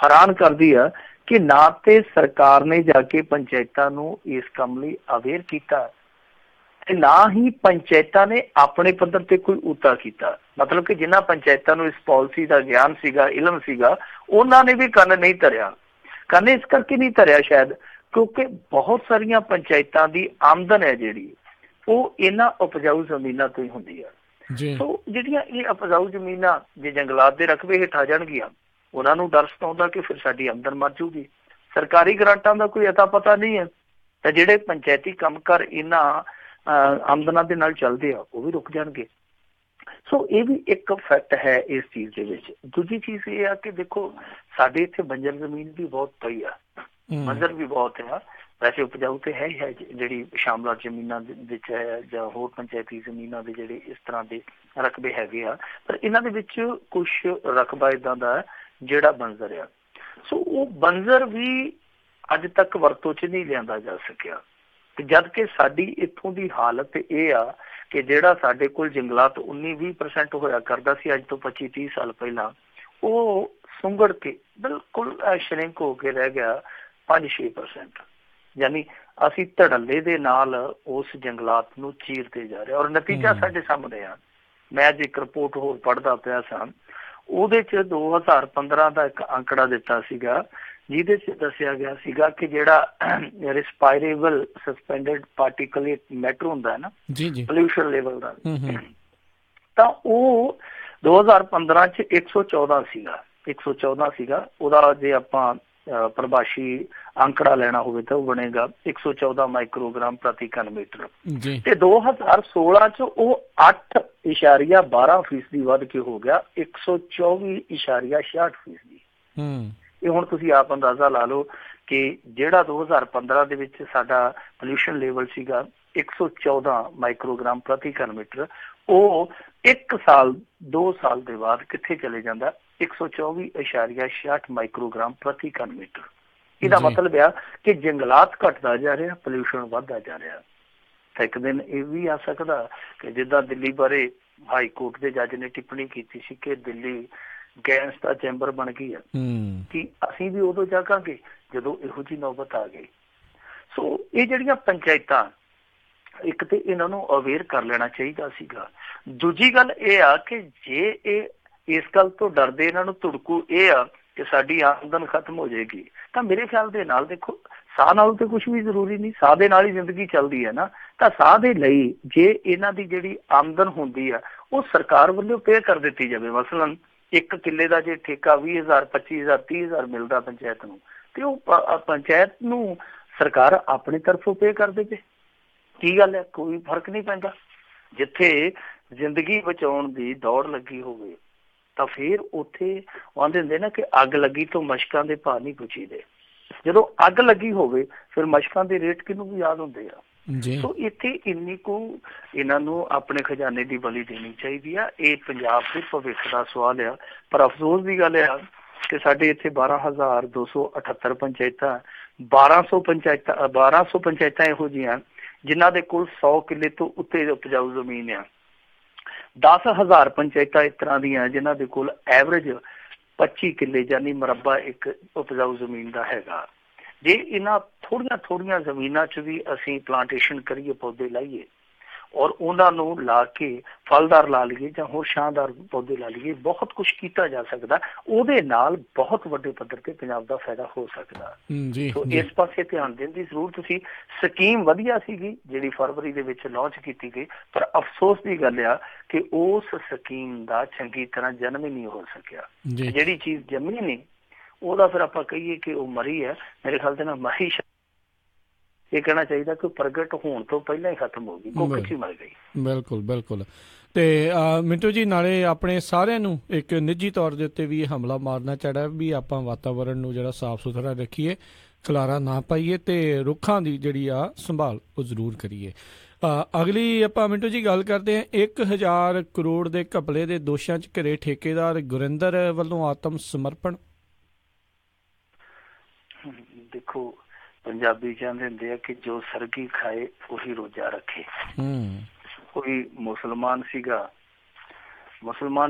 ਹੈਰਾਨ ਕਰਦੀ ਆ ਕਿ ਨਾ ਤੇ ਸਰਕਾਰ ਨੇ ਜਾ ਕੇ ਪੰਚਾਇਤਾਂ ਨੂੰ ਇਸ ਕੰਮ ਲਈ ਅਵੇਅਰ ਕੀਤਾ ਤੇ ਨਾ ਹੀ ਪੰਚਾਇਤਾਂ ਨੇ ਆਪਣੇ ਪੱਧਰ ਤੇ ਕੋਈ ਉਤਾ ਕੀਤਾ। ਮਤਲਬ ਕਿ ਜਿਨ੍ਹਾਂ ਪੰਚਾਇਤਾਂ ਨੂੰ ਇਸ ਪਾਲਿਸੀ ਦਾ ਗਿਆਨ ਸੀਗਾ, ਇਲਮ ਸੀਗਾ, ਉਹਨਾਂ ਨੇ ਵੀ ਕੰਨ ਨਹੀਂ ਧਰਿਆ। ਕੰਨ ਇਸ ਕਰਕੇ ਨਹੀਂ ਧਰਿਆ ਸ਼ਾਇਦ ਕਿਉਂਕਿ ਬਹੁਤ ਸਾਰੀਆਂ ਪੰਚਾਇਤਾਂ ਦੀ ਆਮਦਨ ਹੈ ਜਿਹੜੀ ਉਹ ਇਹਨਾਂ ਉਪਜਾਊ ਜ਼ਮੀਨਾਂ ਤੋਂ ਹੀ ਹੁੰਦੀ ਆ। ਸੋ ਜਿਹੜੀਆਂ ਇਹ ਉਪਜਾਊ ਜ਼ਮੀਨਾਂ ਜੇ ਜੰਗਲਾਤ ਦੇ ਰਕਬੇ ਹੇਠ ਆ ਜਾਣਗੀਆਂ, ਉਹਨਾਂ ਨੂੰ ਡਰ ਸਤਾਉਂਦਾ ਕਿ ਫਿਰ ਸਾਡੀ ਆਮਦਨ ਮਰ ਜੂਗੀ। ਸਰਕਾਰੀ ਗ੍ਰਾਂਟਾਂ ਦਾ ਕੋਈ ਅਤਾ ਪਤਾ ਨਹੀਂ ਹੈ ਤਾਂ ਜਿਹੜੇ ਪੰਚਾਇਤੀ ਕੰਮਕਾਰ ਇਹਨਾਂ ਆਮਦਨਾਂ ਦੇ ਨਾਲ ਚੱਲਦੇ ਆ ਉਹ ਵੀ ਰੁਕ ਜਾਣਗੇ। ਸੋ ਇਹ ਵੀ ਇੱਕ ਫੈਕਟ ਹੈ ਇਸ ਚੀਜ਼ ਦੇ ਵਿੱਚ। ਦੂਜੀ ਚੀਜ਼ ਇਹ ਆ ਕਿ ਦੇਖੋ ਸਾਡੇ ਇੱਥੇ ਬੰਜਰ ਜ਼ਮੀਨ ਵੀ ਬਹੁਤ ਪਈ ਆ, ਬੰਜਰ ਵੀ ਬਹੁਤ ਆ। ਵੈਸੇ ਉਪਜਾਊ ਤੇ ਹੈ ਹੀ ਹੈ, ਜਿਹੜੀ ਸ਼ਾਮਲਾਟ ਜ਼ਮੀਨਾਂ ਵਿੱਚ ਹੈ ਜਾਂ ਹੋਰ ਪੰਚਾਇਤੀ ਜ਼ਮੀਨਾਂ ਦੇ ਜਿਹੜੇ ਇਸ ਤਰ੍ਹਾਂ ਦੇ ਰਕਬੇ ਹੈਗੇ ਆ, ਪਰ ਇਹਨਾਂ ਦੇ ਵਿੱਚ ਕੁਛ ਰਕਬਾ ਏਦਾਂ ਦਾ ਜਿਹੜਾ ਬੰਜਰ ਆ। ਸੋ ਉਹ ਬੰਜਰ ਵੀ ਅੱਜ ਤੱਕ ਵਰਤੋਂ 'ਚ ਨਹੀਂ ਲਿਆਂਦਾ ਜਾ ਸਕਿਆ। ਤੇ ਜਦ ਕਿ ਸਾਡੀ ਇੱਥੋਂ ਦੀ ਹਾਲਤ ਇਹ ਆ ਕਿ ਜਿਹੜਾ ਸਾਡੇ ਕੋਲ ਜੰਗਲਾਤ 19-20% ਹੋਇਆ ਕਰਦਾ ਸੀ ਅੱਜ ਤੋਂ 25-30 ਸਾਲ ਪਹਿਲਾਂ, ਉਹ ਸੁੰਗੜ ਕੇ ਬਿਲਕੁਲ ਸ਼ਰਿੰਕ ਹੋ ਕੇ ਰਹਿ ਗਿਆ 5-6%। ਯਾਨੀ ਅਸੀਂ ਧੜੱਲੇ ਦੇ ਨਾਲ ਉਸ ਜੰਗਲਾਤ ਨੂੰ ਚੀਰਦੇ ਜਾ ਰਹੇ ਔਰ ਨਤੀਜਾ ਸਾਡੇ ਸਾਹਮਣੇ ਆ। ਮੈਂ ਅੱਜ ਇੱਕ ਰਿਪੋਰਟ ਹੋਰ ਪੜ੍ਹਦਾ ਪਿਆ ਸਾਂ, ਉਹਦੇ 'ਚ 2015 ਦਾ ਇੱਕ ਅੰਕੜਾ ਦਿੱਤਾ ਸੀਗਾ ਜਿਹਦੇ 'ਚ ਦੱਸਿਆ ਗਿਆ ਸੀਗਾ ਕਿ ਜਿਹੜਾ ਰਿਸਪਾਇਰੇਬਲ ਸਸਪੈਂਡਡ ਪਾਰਟੀਕਲੇਟ ਮੈਟਰ ਹੁੰਦਾ ਹੈ ਨਾ ਪੋਲਿਊਸ਼ਨ ਲੈਵਲ ਦਾ, ਤਾਂ ਉਹ 2015 'ਚ 114 ਸੀਗਾ। ਉਹਦਾ ਜੇ ਆਪਾਂ ਪ੍ਰਭਾਸ਼ੀ ਅੰਕੜਾ ਲੈਣਾ ਹੋਵੇ ਤਾਂ ਉਹ ਬਣੇਗਾ 114 ਮਾਈਕਰੋਗ੍ਰਾਮ ਪ੍ਰਤੀ ਘਨ ਮੀਟਰ ਤੇ 2016 'ਚ ਉਹ 8.12% ਵੱਧ ਕੇ ਹੋ ਗਿਆ 124.66%। ਇਹ ਹੁਣ ਤੁਸੀਂ ਆਪ ਅੰਦਾਜ਼ਾ ਲਾ ਲਓ ਕਿ ਜਿਹੜਾ 2015 ਦੇ ਵਿੱਚ ਸਾਡਾ ਪੋਲਿਊਸ਼ਨ ਲੈਵਲ ਸੀਗਾ 114 ਮਾਈਕਰੋਗ੍ਰਾਮ ਪ੍ਰਤੀ ਘਨ ਮੀਟਰ, ਉਹ 1 ਸਾਲ 2 ਸਾਲ ਦੇ ਬਾਅਦ ਕਿੱਥੇ ਚਲੇ ਜਾਂਦਾ 124.66 ਮਾਈਕਰੋਗ੍ਰਾਮ ਪ੍ਰਤੀ ਘਨ ਮੀਟਰ। ਇਹਦਾ ਮਤਲਬ ਆ ਕਿ ਜੰਗਲਾਤ ਘਟਦਾ ਜਾ ਰਿਹਾ, ਪੋਲਿਊਸ਼ਨ ਵੱਧਦਾ ਜਾ ਰਿਹਾ। ਤਾਂ ਇੱਕ ਦਿਨ ਇਹ ਵੀ ਆ ਸਕਦਾ ਕਿ ਜਿੱਦਾਂ ਦਿੱਲੀ ਬਾਰੇ ਹਾਈ ਕੋਰਟ ਦੇ ਜੱਜ ਨੇ ਟਿੱਪਣੀ ਕੀਤੀ ਸੀ ਕਿ ਦਿੱਲੀ ਗੈਸ ਦਾ ਚੈਂਬਰ ਬਣ ਗਈ ਹੈ, ਕਿ ਅਸੀਂ ਵੀ ਉਦੋਂ ਜਾਗਾਂਗੇ ਜਦੋਂ ਇਹੋ ਜਿਹੀ ਨੌਬਤ ਆ ਗਈ। ਸੋ ਇਹ ਜਿਹੜੀਆਂ ਪੰਚਾਇਤਾਂ, ਇੱਕ ਤੇ ਇਹਨਾਂ ਨੂੰ ਅਵੇਅਰ ਕਰ ਲੈਣਾ ਚਾਹੀਦਾ ਸੀਗਾ। ਦੂਜੀ ਗੱਲ ਇਹ ਆ ਕਿ ਜੇ ਇਹ ਇਸ ਗੱਲ ਤੋਂ ਡਰਦੇ ਇਹਨਾਂ ਨੂੰ ਧੁੜਕੂ ਇਹ ਆ ਕਿ ਸਾਡੀ ਆਮਦਨ ਖਤਮ ਹੋ ਜਾਏਗੀ, ਤਾਂ ਮੇਰੇ ਖਿਆਲ ਦੇ ਨਾਲ ਦੇਖੋ ਸਾਹ ਨਾਲ ਤੇ ਕੁਛ ਵੀ ਜ਼ਰੂਰੀ ਨਹੀਂ, ਸਾਹ ਦੇ ਨਾਲ ਹੀ ਜ਼ਿੰਦਗੀ ਚੱਲਦੀ ਹੈ ਨਾ। ਤਾਂ ਸਾਹ ਦੇ ਲਈ ਜੇ ਇਹਨਾਂ ਦੀ ਜਿਹੜੀ ਆਮਦਨ ਹੁੰਦੀ ਆ ਉਹ ਸਰਕਾਰ ਵੱਲੋਂ ਪੇ ਕਰ ਦਿੱਤੀ ਜਾਵੇ। ਮਸਲਨ 1 ਕਿੱਲੇ ਦਾ ਜੇ ਠੇਕਾ 20,000 25,000 30,000 ਮਿਲਦਾ ਪੰਚਾਇਤ ਨੂੰ, ਤੇ ਉਹ ਪੰਚਾਇਤ ਨੂੰ ਸਰਕਾਰ ਆਪਣੀ ਤਰਫੋਂ ਪੇ ਕਰ ਦੇਵੇ। ਕੀ ਗੱਲ ਹੈ, ਕੋਈ ਫਰਕ ਨਹੀਂ ਪੈਂਦਾ। ਜਿੱਥੇ ਜ਼ਿੰਦਗੀ ਬਚਾਉਣ ਦੀ ਦੌੜ ਲੱਗੀ ਹੋਵੇ ਤਾਂ ਫਿਰ ਉੱਥੇ ਆਉਂਦੇ ਹੁੰਦੇ ਨਾ ਕਿ ਅੱਗ ਲੱਗੀ ਤੋਂ ਮਸ਼ਕਾਂ ਦੇ ਭਾਅ ਨਹੀਂ ਪੁੱਛੀਦੇ। ਜਦੋਂ ਅੱਗ ਲੱਗੀ ਹੋਵੇ ਫਿਰ ਮਸ਼ਕਾਂ ਦੇ ਰੇਟ ਕਿਹਨੂੰ ਵੀ ਯਾਦ ਹੁੰਦੇ ਆ। ਸੋ ਇੱਥੇ ਇੰਨੀ ਕੁ ਇਹਨਾਂ ਨੂੰ ਆਪਣੇ ਖਜ਼ਾਨੇ ਦੀ ਬਲੀ ਦੇਣੀ ਚਾਹੀਦੀ ਆ। ਇਹ ਪੰਜਾਬ ਦੇ ਭਵਿੱਖ ਦਾ ਸਵਾਲ ਆ। ਪਰ ਅਫਸੋਸ ਦੀ ਗੱਲ ਆ ਕਿ ਸਾਡੇ ਇੱਥੇ 12,278 ਪੰਚਾਇਤਾਂ 1200 ਪੰਚਾਇਤਾਂ ਇਹੋ ਜਿਹੀਆਂ ਜਿਨ੍ਹਾਂ ਦੇ ਕੋਲ 100 ਕਿੱਲੇ ਤੋਂ ਉੱਤੇ ਉਪਜਾਊ ਜ਼ਮੀਨ ਆ। 10,000 ਪੰਚਾਇਤਾਂ ਇਸ ਤਰ੍ਹਾਂ ਦੀਆਂ ਜਿਨ੍ਹਾਂ ਦੇ ਕੋਲ ਐਵਰੇਜ 25 ਕਿੱਲੇ ਯਾਨੀ ਮੁਰੱਬਾ ਇੱਕ ਉਪਜਾਊ ਜ਼ਮੀਨ ਦਾ ਹੈਗਾ। ਜੇ ਇਹਨਾਂ ਥੋੜੀਆਂ ਜ਼ਮੀਨਾਂ 'ਚ ਵੀ ਅਸੀਂ ਪਲਾਂਟੇਸ਼ਨ ਕਰੀਏ, ਪੌਦੇ ਲਾਈਏ ਔਰ ਉਹਨਾਂ ਨੂੰ ਲਾ ਕੇ ਫਲਦਾਰ ਲਾ ਲਈਏ ਜਾਂ ਹੋਰ ਛਾਂਦਾਰ ਪੌਦੇ ਲਾ ਲਈਏ, ਬਹੁਤ ਕੁਛ ਕੀਤਾ ਜਾ ਸਕਦਾ। ਉਹਦੇ ਨਾਲ ਬਹੁਤ ਵੱਡੇ ਪੱਧਰ ਤੇ ਪੰਜਾਬ ਦਾ ਫਾਇਦਾ ਹੋ ਸਕਦਾ। ਸੋ ਇਸ ਪਾਸੇ ਧਿਆਨ ਦੇਣ ਦੀ ਜ਼ਰੂਰਤ ਸੀ। ਸਕੀਮ ਵਧੀਆ ਸੀਗੀ ਜਿਹੜੀ ਫਰਵਰੀ ਦੇ ਵਿੱਚ ਲਾਂਚ ਕੀਤੀ ਗਈ, ਪਰ ਅਫਸੋਸ ਦੀ ਗੱਲ ਆ ਕਿ ਉਸ ਸਕੀਮ ਦਾ ਚੰਗੀ ਤਰ੍ਹਾਂ ਜਨਮ ਹੀ ਨਹੀਂ ਹੋ ਸਕਿਆ। ਜਿਹੜੀ ਚੀਜ਼ ਜੰਮੀ ਨਹੀਂ ਉਹਦਾ ਫਿਰ ਆਪਾਂ ਕਹੀਏ ਕਿ ਉਹ ਮਰੀ ਹੈ, ਮੇਰੇ ਖਿਆਲ ਦੇ ਨਾਲ ਮਰੀ ਇਹ ਕਹਿਣਾ ਚਾਹੀਦਾ ਕਿ ਪ੍ਰਗਟ ਹੋਣ ਤੋਂ ਪਹਿਲਾਂ ਹੀ ਖਤਮ ਹੋ ਗਈ, ਕੁੱਖ 'ਚ ਹੀ ਮਰ ਗਈ। ਬਿਲਕੁਲ। ਤੇ ਮਿੰਟੂ ਜੀ, ਨਾਲੇ ਆਪਣੇ ਸਾਰਿਆਂ ਨੂੰ ਇੱਕ ਨਿੱਜੀ ਤੌਰ ਦੇ ਉੱਤੇ ਵੀ ਇਹ ਹਮਲਾ ਮਾਰਨਾ ਚਾਹੀਦਾ ਵੀ ਆਪਾਂ ਵਾਤਾਵਰਨ ਨੂੰ ਜਿਹੜਾ ਸਾਫ਼ ਸੁਥਰਾ ਰੱਖੀਏ, ਖਲਾਰਾ ਨਾ ਪਾਈਏ ਤੇ ਰੁੱਖਾਂ ਦੀ ਜਿਹੜੀ ਆ ਸੰਭਾਲ ਉਹ ਜ਼ਰੂਰ ਕਰੀਏ। ਅਗਲੀ ਆਪਾਂ ਮਿੰਟੂ ਜੀ ਗੱਲ ਕਰਦੇ ਹਾਂ 1,000 ਕਰੋੜ ਦੇ ਘਪਲੇ ਦੇ ਦੋਸ਼ਾਂ 'ਚ ਘਿਰੇ ਠੇਕੇਦਾਰ ਗੁਰਿੰਦਰ ਵੱਲੋਂ ਆਤਮ ਸਮਰਪਣ। ਦੇਖੋ ਪੰਜਾਬੀ ਕਹਿੰਦੇ ਹੁੰਦੇ ਆ ਕਿ ਜੋ ਸਰਗੀ ਖਾਏ ਉਹੀ ਰੋਜ਼ਾ ਰੱਖੇ। ਕੋਈ ਮੁਸਲਮਾਨ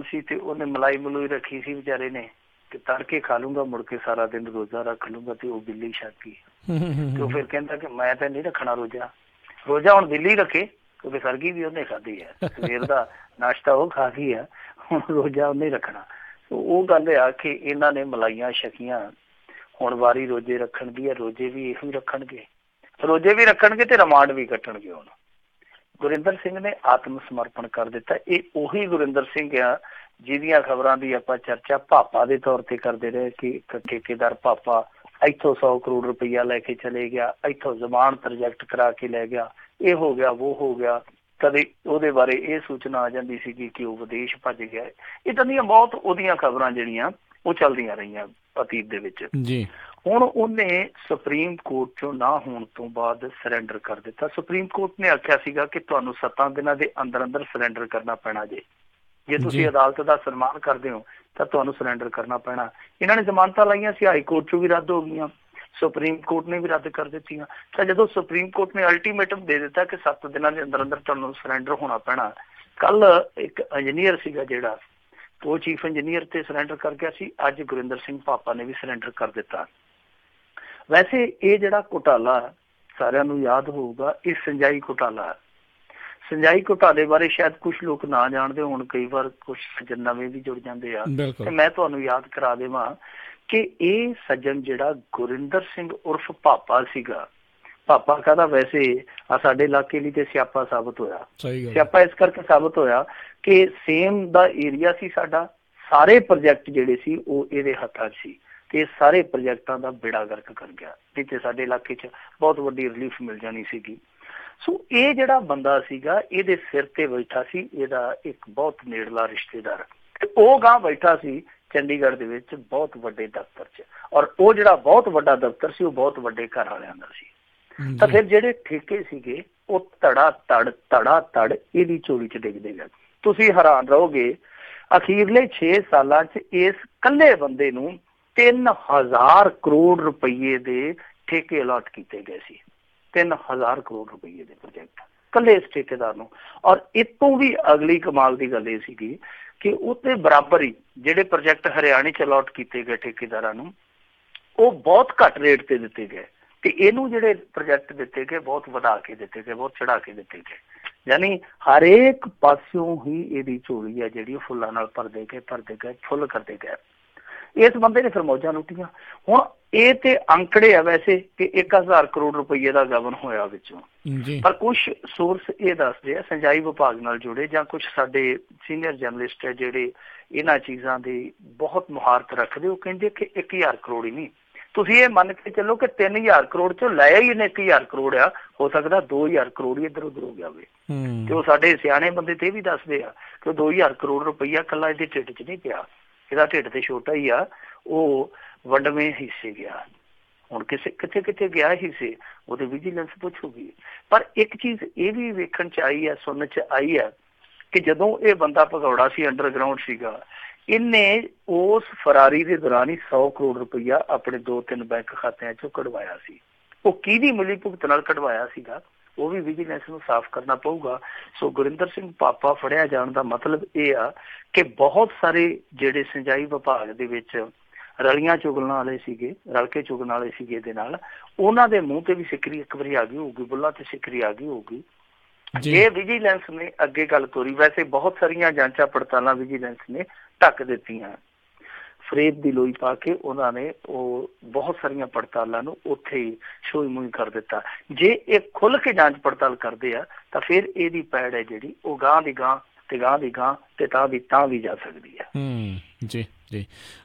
ਸੀ ਤੇ ਉਹਨੇ ਮਲਾਈ ਮਲੂਈ ਰੱਖੀ ਸੀ ਵਿਚਾਰੇ ਨੇ ਕਿ ਤੜਕੇ ਖਾ ਲੂੰਗਾ, ਮੁੜ ਕੇ ਸਾਰਾ ਦਿਨ ਰੋਜ਼ਾ ਰੱਖ ਲੂੰਗਾ, ਤੇ ਉਹ ਬਿੱਲੀ ਛਾਕੀ ਤੇ ਉਹ ਫਿਰ ਕਹਿੰਦਾ ਕਿ ਮੈਂ ਤਾਂ ਨਹੀਂ ਰੱਖਣਾ ਰੋਜ਼ਾ ਹੁਣ ਬਿੱਲੀ ਰੱਖੇ, ਕਿਉਂਕਿ ਸਰਗੀ ਵੀ ਉਹਨੇ ਖਾਧੀ ਹੈ, ਸਵੇਰ ਦਾ ਨਾਸ਼ਤਾ ਉਹ ਖਾ ਗਈ ਹੈ, ਹੁਣ ਰੋਜ਼ਾ ਉਹਨੇ ਰੱਖਣਾ। ਉਹ ਗੱਲ ਆ ਕਿ ਇਹਨਾਂ ਨੇ ਮਲਾਈਆਂ ਛਕੀਆਂ, ਹੁਣ ਵਾਰੀ ਰੋਜ਼ੇ ਰੱਖਣ ਦੀ ਹੈ। ਰੋਜ਼ੇ ਵੀ ਇਹੋ ਹੀ ਰੱਖਣਗੇ ਤੇ ਰਿਮਾਂਡ ਵੀ ਕੱਟਣਗੇ। ਹੁਣ ਗੁਰਿੰਦਰ ਸਿੰਘ ਨੇ ਆਤਮ ਸਮਰਪਣ ਕਰ ਦਿੱਤਾ। ਇਹ ਉਹੀ ਗੁਰਿੰਦਰ ਸਿੰਘ ਆ ਜਿਹਦੀਆਂ ਖਬਰਾਂ ਦੀ ਆਪਾਂ ਚਰਚਾ ਭਾਪਾ ਦੇ ਤੌਰ ਤੇ ਕਰਦੇ ਰਹੇ ਕਿ ਠੇਕੇਦਾਰ ਭਾਪਾ ਇੱਥੋਂ 100 ਕਰੋੜ ਰੁਪਈਆ ਲੈ ਕੇ ਚਲੇ ਗਿਆ, ਇੱਥੋਂ ਜ਼ਮਾਨਤ ਰਿਜੈਕਟ ਕਰਾ ਕੇ ਲੈ ਗਿਆ, ਇਹ ਹੋ ਗਿਆ ਉਹ ਹੋ ਗਿਆ। ਕਦੇ ਉਹਦੇ ਬਾਰੇ ਇਹ ਸੂਚਨਾ ਆ ਜਾਂਦੀ ਸੀਗੀ ਕਿ ਉਹ ਵਿਦੇਸ਼ ਭੱਜ ਗਿਆ। ਇੱਦਾਂ ਦੀਆਂ ਬਹੁਤ ਉਹਦੀਆਂ ਖਬਰਾਂ ਜਿਹੜੀਆਂ ਉਹ ਚੱਲਦੀਆਂ ਰਹੀਆਂ ਅਤੀਤ ਦੇ ਵਿੱਚ। ਹੁਣ ਉਹਨੇ ਸੁਪਰੀਮ ਕੋਰਟ ਚੋਂ ਨਾ ਹੋਣ ਤੋਂ ਬਾਅਦ ਸਰੈਂਡਰ ਕਰ ਦਿੱਤਾ। ਸੁਪਰੀਮ ਕੋਰਟ ਨੇ ਆਖਿਆ ਸੀਗਾ ਕਿ ਤੁਹਾਨੂੰ 7 ਦਿਨਾਂ ਦੇ ਅੰਦਰ ਸਰੈਂਡਰ ਕਰਨਾ ਪੈਣਾ। ਜੇ ਤੁਸੀਂ ਅਦਾਲਤ ਦਾ ਸਨਮਾਨ ਕਰਦੇ ਹੋ ਤਾਂ ਤੁਹਾਨੂੰ ਸਰੈਂਡਰ ਕਰਨਾ ਪੈਣਾ। ਇਹਨਾਂ ਨੇ ਜ਼ਮਾਨਤਾਂ ਲਾਈਆਂ ਸੀ, ਹਾਈ ਕੋਰਟ ਚੋਂ ਵੀ ਰੱਦ ਹੋ ਗਈਆਂ, ਸੁਪਰੀਮ ਕੋਰਟ ਨੇ ਵੀ ਰੱਦ ਕਰ ਦਿੱਤੀਆਂ। ਤਾਂ ਜਦੋਂ ਸੁਪਰੀਮ ਕੋਰਟ ਨੇ ਅਲਟੀਮੇਟਮ ਦੇ ਦਿੱਤਾ ਕਿ 7 ਦਿਨਾਂ ਦੇ ਅੰਦਰ ਤੁਹਾਨੂੰ ਸਰੈਂਡਰ ਹੋਣਾ ਪੈਣਾ, ਕੱਲ ਇੱਕ ਇੰਜੀਨੀਅਰ ਸੀਗਾ ਜਿਹੜਾ ਉਹ ਚੀਫ ਇੰਜੀਨੀਅਰ ਤੇ ਸਰੈਂਡਰ ਕਰ ਗਿਆ ਸੀ, ਅੱਜ ਗੁਰਿੰਦਰ ਸਿੰਘ ਭਾਪਾ ਨੇ ਵੀ ਸਰੈਂਡਰ ਕਰ ਦਿੱਤਾ। ਵੈਸੇ ਇਹ ਜਿਹੜਾ ਘੁਟਾਲਾ ਸਾਰਿਆਂ ਨੂੰ ਯਾਦ ਹੋਊਗਾ, ਇਹ ਸਿੰਜਾਈ ਘੁਟਾਲੇ ਬਾਰੇ ਸ਼ਾਇਦ ਕੁਛ ਲੋਕ ਨਾ ਜਾਣਦੇ ਹੋਣ, ਕਈ ਵਾਰ ਕੁਛ ਸੱਜਣ ਨਵੇਂ ਵੀ ਜੁੜ ਜਾਂਦੇ ਆ, ਤੇ ਮੈਂ ਤੁਹਾਨੂੰ ਯਾਦ ਕਰਾ ਦੇਵਾਂ ਕਿ ਇਹ ਸੱਜਣ ਜਿਹੜਾ ਗੁਰਿੰਦਰ ਸਿੰਘ ਉਰਫ ਭਾਪਾ ਸੀਗਾ, ਭਾਪਾ ਕਾਹਦਾ ਵੈਸੇ ਆ ਸਾਡੇ ਇਲਾਕੇ ਲਈ ਤੇ ਸਿਆਪਾ ਸਾਬਤ ਹੋਇਆ। ਸਿਆਪਾ ਇਸ ਕਰਕੇ ਸਾਬਤ ਹੋਇਆ ਕਿ ਸੇਮ ਦਾ ਏਰੀਆ ਸੀ ਸਾਡਾ, ਸਾਰੇ ਪ੍ਰੋਜੈਕਟ ਜਿਹੜੇ ਸੀ ਉਹ ਇਹਦੇ ਹੱਥਾਂ 'ਚ ਸੀ ਤੇ ਸਾਰੇ ਪ੍ਰੋਜੈਕਟਾਂ ਦਾ ਬੇੜਾ ਗਰਕ ਕਰ ਗਿਆ, ਨਹੀਂ ਤੇ ਸਾਡੇ ਇਲਾਕੇ 'ਚ ਬਹੁਤ ਵੱਡੀ ਰਿਲੀਫ ਮਿਲ ਜਾਣੀ ਸੀਗੀ। ਸੋ ਇਹ ਜਿਹੜਾ ਬੰਦਾ ਸੀਗਾ ਇਹਦੇ ਸਿਰ ਤੇ ਬੈਠਾ ਸੀ ਇਹਦਾ ਇੱਕ ਬਹੁਤ ਨੇੜਲਾ ਰਿਸ਼ਤੇਦਾਰ, ਤੇ ਉਹ ਗਾਂ ਬੈਠਾ ਸੀ ਚੰਡੀਗੜ੍ਹ ਦੇ ਵਿੱਚ ਬਹੁਤ ਵੱਡੇ ਦਫ਼ਤਰ 'ਚ, ਔਰ ਉਹ ਜਿਹੜਾ ਬਹੁਤ ਵੱਡਾ ਦਫ਼ਤਰ ਸੀ ਉਹ ਬਹੁਤ ਵੱਡੇ ਘਰ ਵਾਲਿਆਂ ਦਾ ਸੀ। ਤਾਂ ਫਿਰ ਜਿਹੜੇ ਠੇਕੇ ਸੀਗੇ ਉਹ ਧੜਾ ਧੜ ਇਹਦੀ ਝੋਲੀ 'ਚ ਡਿੱਗਦੇ ਗਏ। ਤੁਸੀਂ ਹੈਰਾਨ ਰਹੋਗੇ, ਅਖੀਰਲੇ 6 ਸਾਲਾਂ 'ਚ ਇਸ ਇਕੱਲੇ ਬੰਦੇ ਨੂੰ 3,000 ਕਰੋੜ ਰੁਪਈਏ ਦੇ ਠੇਕੇ ਅਲਾਟ ਕੀਤੇ ਗਏ ਸੀ। 3,000 ਕਰੋੜ ਰੁਪਈਏ ਦੇ ਪ੍ਰੋਜੈਕਟ। ਕੱਲੇ ਇਸ ਠੇਕੇਦਾਰ ਨੂੰ। ਔਰ ਇਹ ਤੋਂ ਵੀ ਅਗਲੀ ਕਮਾਲ ਦੀ ਗੱਲ ਇਹ ਸੀਗੀ ਕਿ ਉਹਦੇ ਬਰਾਬਰ ਹੀ ਜਿਹੜੇ ਪ੍ਰੋਜੈਕਟ ਹਰਿਆਣੇ ਚ ਅਲਾਟ ਕੀਤੇ ਗਏ ਠੇਕੇਦਾਰਾਂ ਨੂੰ, ਉਹ ਬਹੁਤ ਘੱਟ ਰੇਟ ਤੇ ਦਿੱਤੇ ਗਏ, ਤੇ ਇਹਨੂੰ ਜਿਹੜੇ ਪ੍ਰੋਜੈਕਟ ਦਿੱਤੇ ਗਏ ਬਹੁਤ ਵਧਾ ਕੇ ਦਿੱਤੇ ਗਏ, ਬਹੁਤ ਚੜਾ ਕੇ ਦਿੱਤੇ ਗਏ। ਯਾਨੀ ਹਰੇਕ ਪਾਸਿਓਂ ਹੀ ਇਹਦੀ ਝੋਲੀ ਹੈ ਜਿਹੜੀ ਉਹ ਫੁੱਲਾਂ ਨਾਲ ਭਰਦੇ ਗਏ, ਫੁੱਲ ਕਰਦੇ ਗਏ। ਇਸ ਬੰਦੇ ਨੇ ਫਿਰ ਮੌਜਾਂ ਲੁੱਟੀਆਂ। ਹੁਣ ਇਹ ਤੇ ਅੰਕੜੇ ਆ ਵੈਸੇ ਕਿ 1000 ਕਰੋੜ ਰੁਪਈਏ ਦਾ ਗਬਨ ਹੋਇਆ ਵਿੱਚੋਂ, ਪਰ ਕੁਛ ਸੋਰਸ ਇਹ ਦੱਸਦੇ ਆ ਸਿੰਜਾਈ ਵਿਭਾਗ ਨਾਲ ਜੁੜੇ ਜਾਂ ਕੁਛ ਸਾਡੇ ਸੀਨੀਅਰ ਜਰਨਲਿਸਟ ਹੈ ਜਿਹੜੇ ਇਹਨਾਂ ਚੀਜ਼ਾਂ ਦੀ ਬਹੁਤ ਮੁਹਾਰਤ ਰੱਖਦੇ, ਉਹ ਕਹਿੰਦੇ ਕਿ 1000 ਕਰੋੜ ਹੀ ਨਹੀਂ, ਤੁਸੀਂ ਇਹ ਮੰਨ ਕੇ ਚੱਲੋ ਕਿ 3000 ਕਰੋੜ ਚੋਂ ਲਾਇਆ ਹੀ ਇਹਨੇ 1000 ਕਰੋੜ ਆ, ਹੋ ਸਕਦਾ 2000 ਕਰੋੜ ਹੀ ਇੱਧਰ ਉੱਧਰ ਹੋ ਗਿਆ ਹੋਵੇ। ਤੇ ਉਹ ਸਾਡੇ ਸਿਆਣੇ ਬੰਦੇ ਤੇ ਇਹ ਵੀ ਦੱਸਦੇ ਆ ਕਿ 2000 ਕਰੋੜ ਰੁਪਈਆ ਇਕੱਲਾ ਇਹਦੇ ਢਿੱਡ 'ਚ ਨਹੀਂ ਪਿਆ, ਇਹਦਾ ਢਿੱਡ ਤੇ ਛੋਟਾ ਹੀ ਆ, ਉਹ ਵੰਡਵੇਂ ਹਿੱਸੇ ਗਿਆ। ਹੁਣ ਕਿੱਥੇ ਕਿੱਥੇ ਗਿਆ ਹਿੱਸੇ ਉਹਦੇ ਵਿਜੀਲੈਂਸ ਪੁੱਛੂਗੀ। ਪਰ ਇੱਕ ਚੀਜ਼ ਇਹ ਵੀ ਵੇਖਣ 'ਚ ਆਈ ਹੈ, ਸੁਣਨ 'ਚ ਆਈ ਹੈ ਕਿ ਜਦੋਂ ਇਹ ਬੰਦਾ ਭਗੌੜਾ ਸੀ, ਅੰਡਰਗਰਾਊਂਡ ਸੀਗਾ, ਇਹਨੇ ਉਸ ਫਰਾਰੀ ਦੇ ਦੌਰਾਨ ਹੀ 100 ਕਰੋੜ ਰੁਪਈਆ ਆਪਣੇ 2-3 ਬੈਂਕ ਖਾਤਿਆਂ 'ਚੋਂ ਕਢਵਾਇਆ ਸੀ। ਉਹ ਕਿਹਦੀ ਮਿਲੀ ਭੁਗਤ ਨਾਲ ਕਢਵਾਇਆ ਸੀਗਾ, ਉਹ ਵੀ ਵਿਜੀਲੈਂਸ ਨੂੰ ਸਾਫ਼ ਕਰਨਾ ਪਊਗਾ। ਸੋ ਗੁਰਿੰਦਰ ਸਿੰਘ ਪਾਪਾ ਫੜਿਆ ਜਾਣ ਦਾ ਮਤਲਬ ਇਹ ਆ ਕਿ ਬਹੁਤ ਸਾਰੇ ਜਿਹੜੇ ਸਿੰਜਾਈ ਵਿਭਾਗ ਦੇ ਵਿੱਚ ਰਲੀਆਂ ਚੁਗਲਣ ਵਾਲੇ ਸੀਗੇ, ਰਲ ਕੇ ਚੁਗਣ ਵਾਲੇ ਸੀਗੇ ਇਹਦੇ ਨਾਲ, ਉਹਨਾਂ ਦੇ ਮੂੰਹ ਤੇ ਵੀ ਸਿੱਕਰੀ ਇੱਕ ਵਾਰੀ ਆ ਗਈ ਹੋਊਗੀ, ਬੁੱਲਾਂ ਤੇ ਸਿੱਕਰੀ ਆ ਗਈ ਹੋਊਗੀ। ਜੇ ਵਿਜੀਲੈਂਸ ਨੇ ਅੱਗੇ ਗੱਲ ਤੋਰੀ, ਵੈਸੇ ਬਹੁਤ ਸਾਰੀਆਂ ਜਾਂਚਾਂ ਪੜਤਾਲਾਂ ਵਿਜੀਲੈਂਸ ਨੇ ਢੱਕ ਦਿੱਤੀਆਂ, ਫਰੇਬ ਦੀ ਲੋਈ ਪਾ ਕੇ ਉਹਨਾਂ ਨੇ ਉਹ ਬਹੁਤ ਸਾਰੀਆਂ ਪੜਤਾਲਾਂ ਨੂੰ ਉੱਥੇ ਹੀ ਸ਼ੋਈ ਮੂਈ ਕਰ ਦਿੱਤਾ। ਜੇ ਇਹ ਖੁੱਲ ਕੇ ਜਾਂਚ ਪੜਤਾਲ ਕਰਦੇ ਆ ਤਾਂ ਫਿਰ ਇਹਦੀ ਪੈੜ ਹੈ ਜਿਹੜੀ ਉਹ ਗਾਂ ਦੀ ਗਾਂ ਤੇ ਗਾਂ ਦੀ ਗਾਂ ਤੇ ਤਾਂ ਵੀ ਜਾ ਸਕਦੀ ਹੈ। ਜੀ ਜੀ।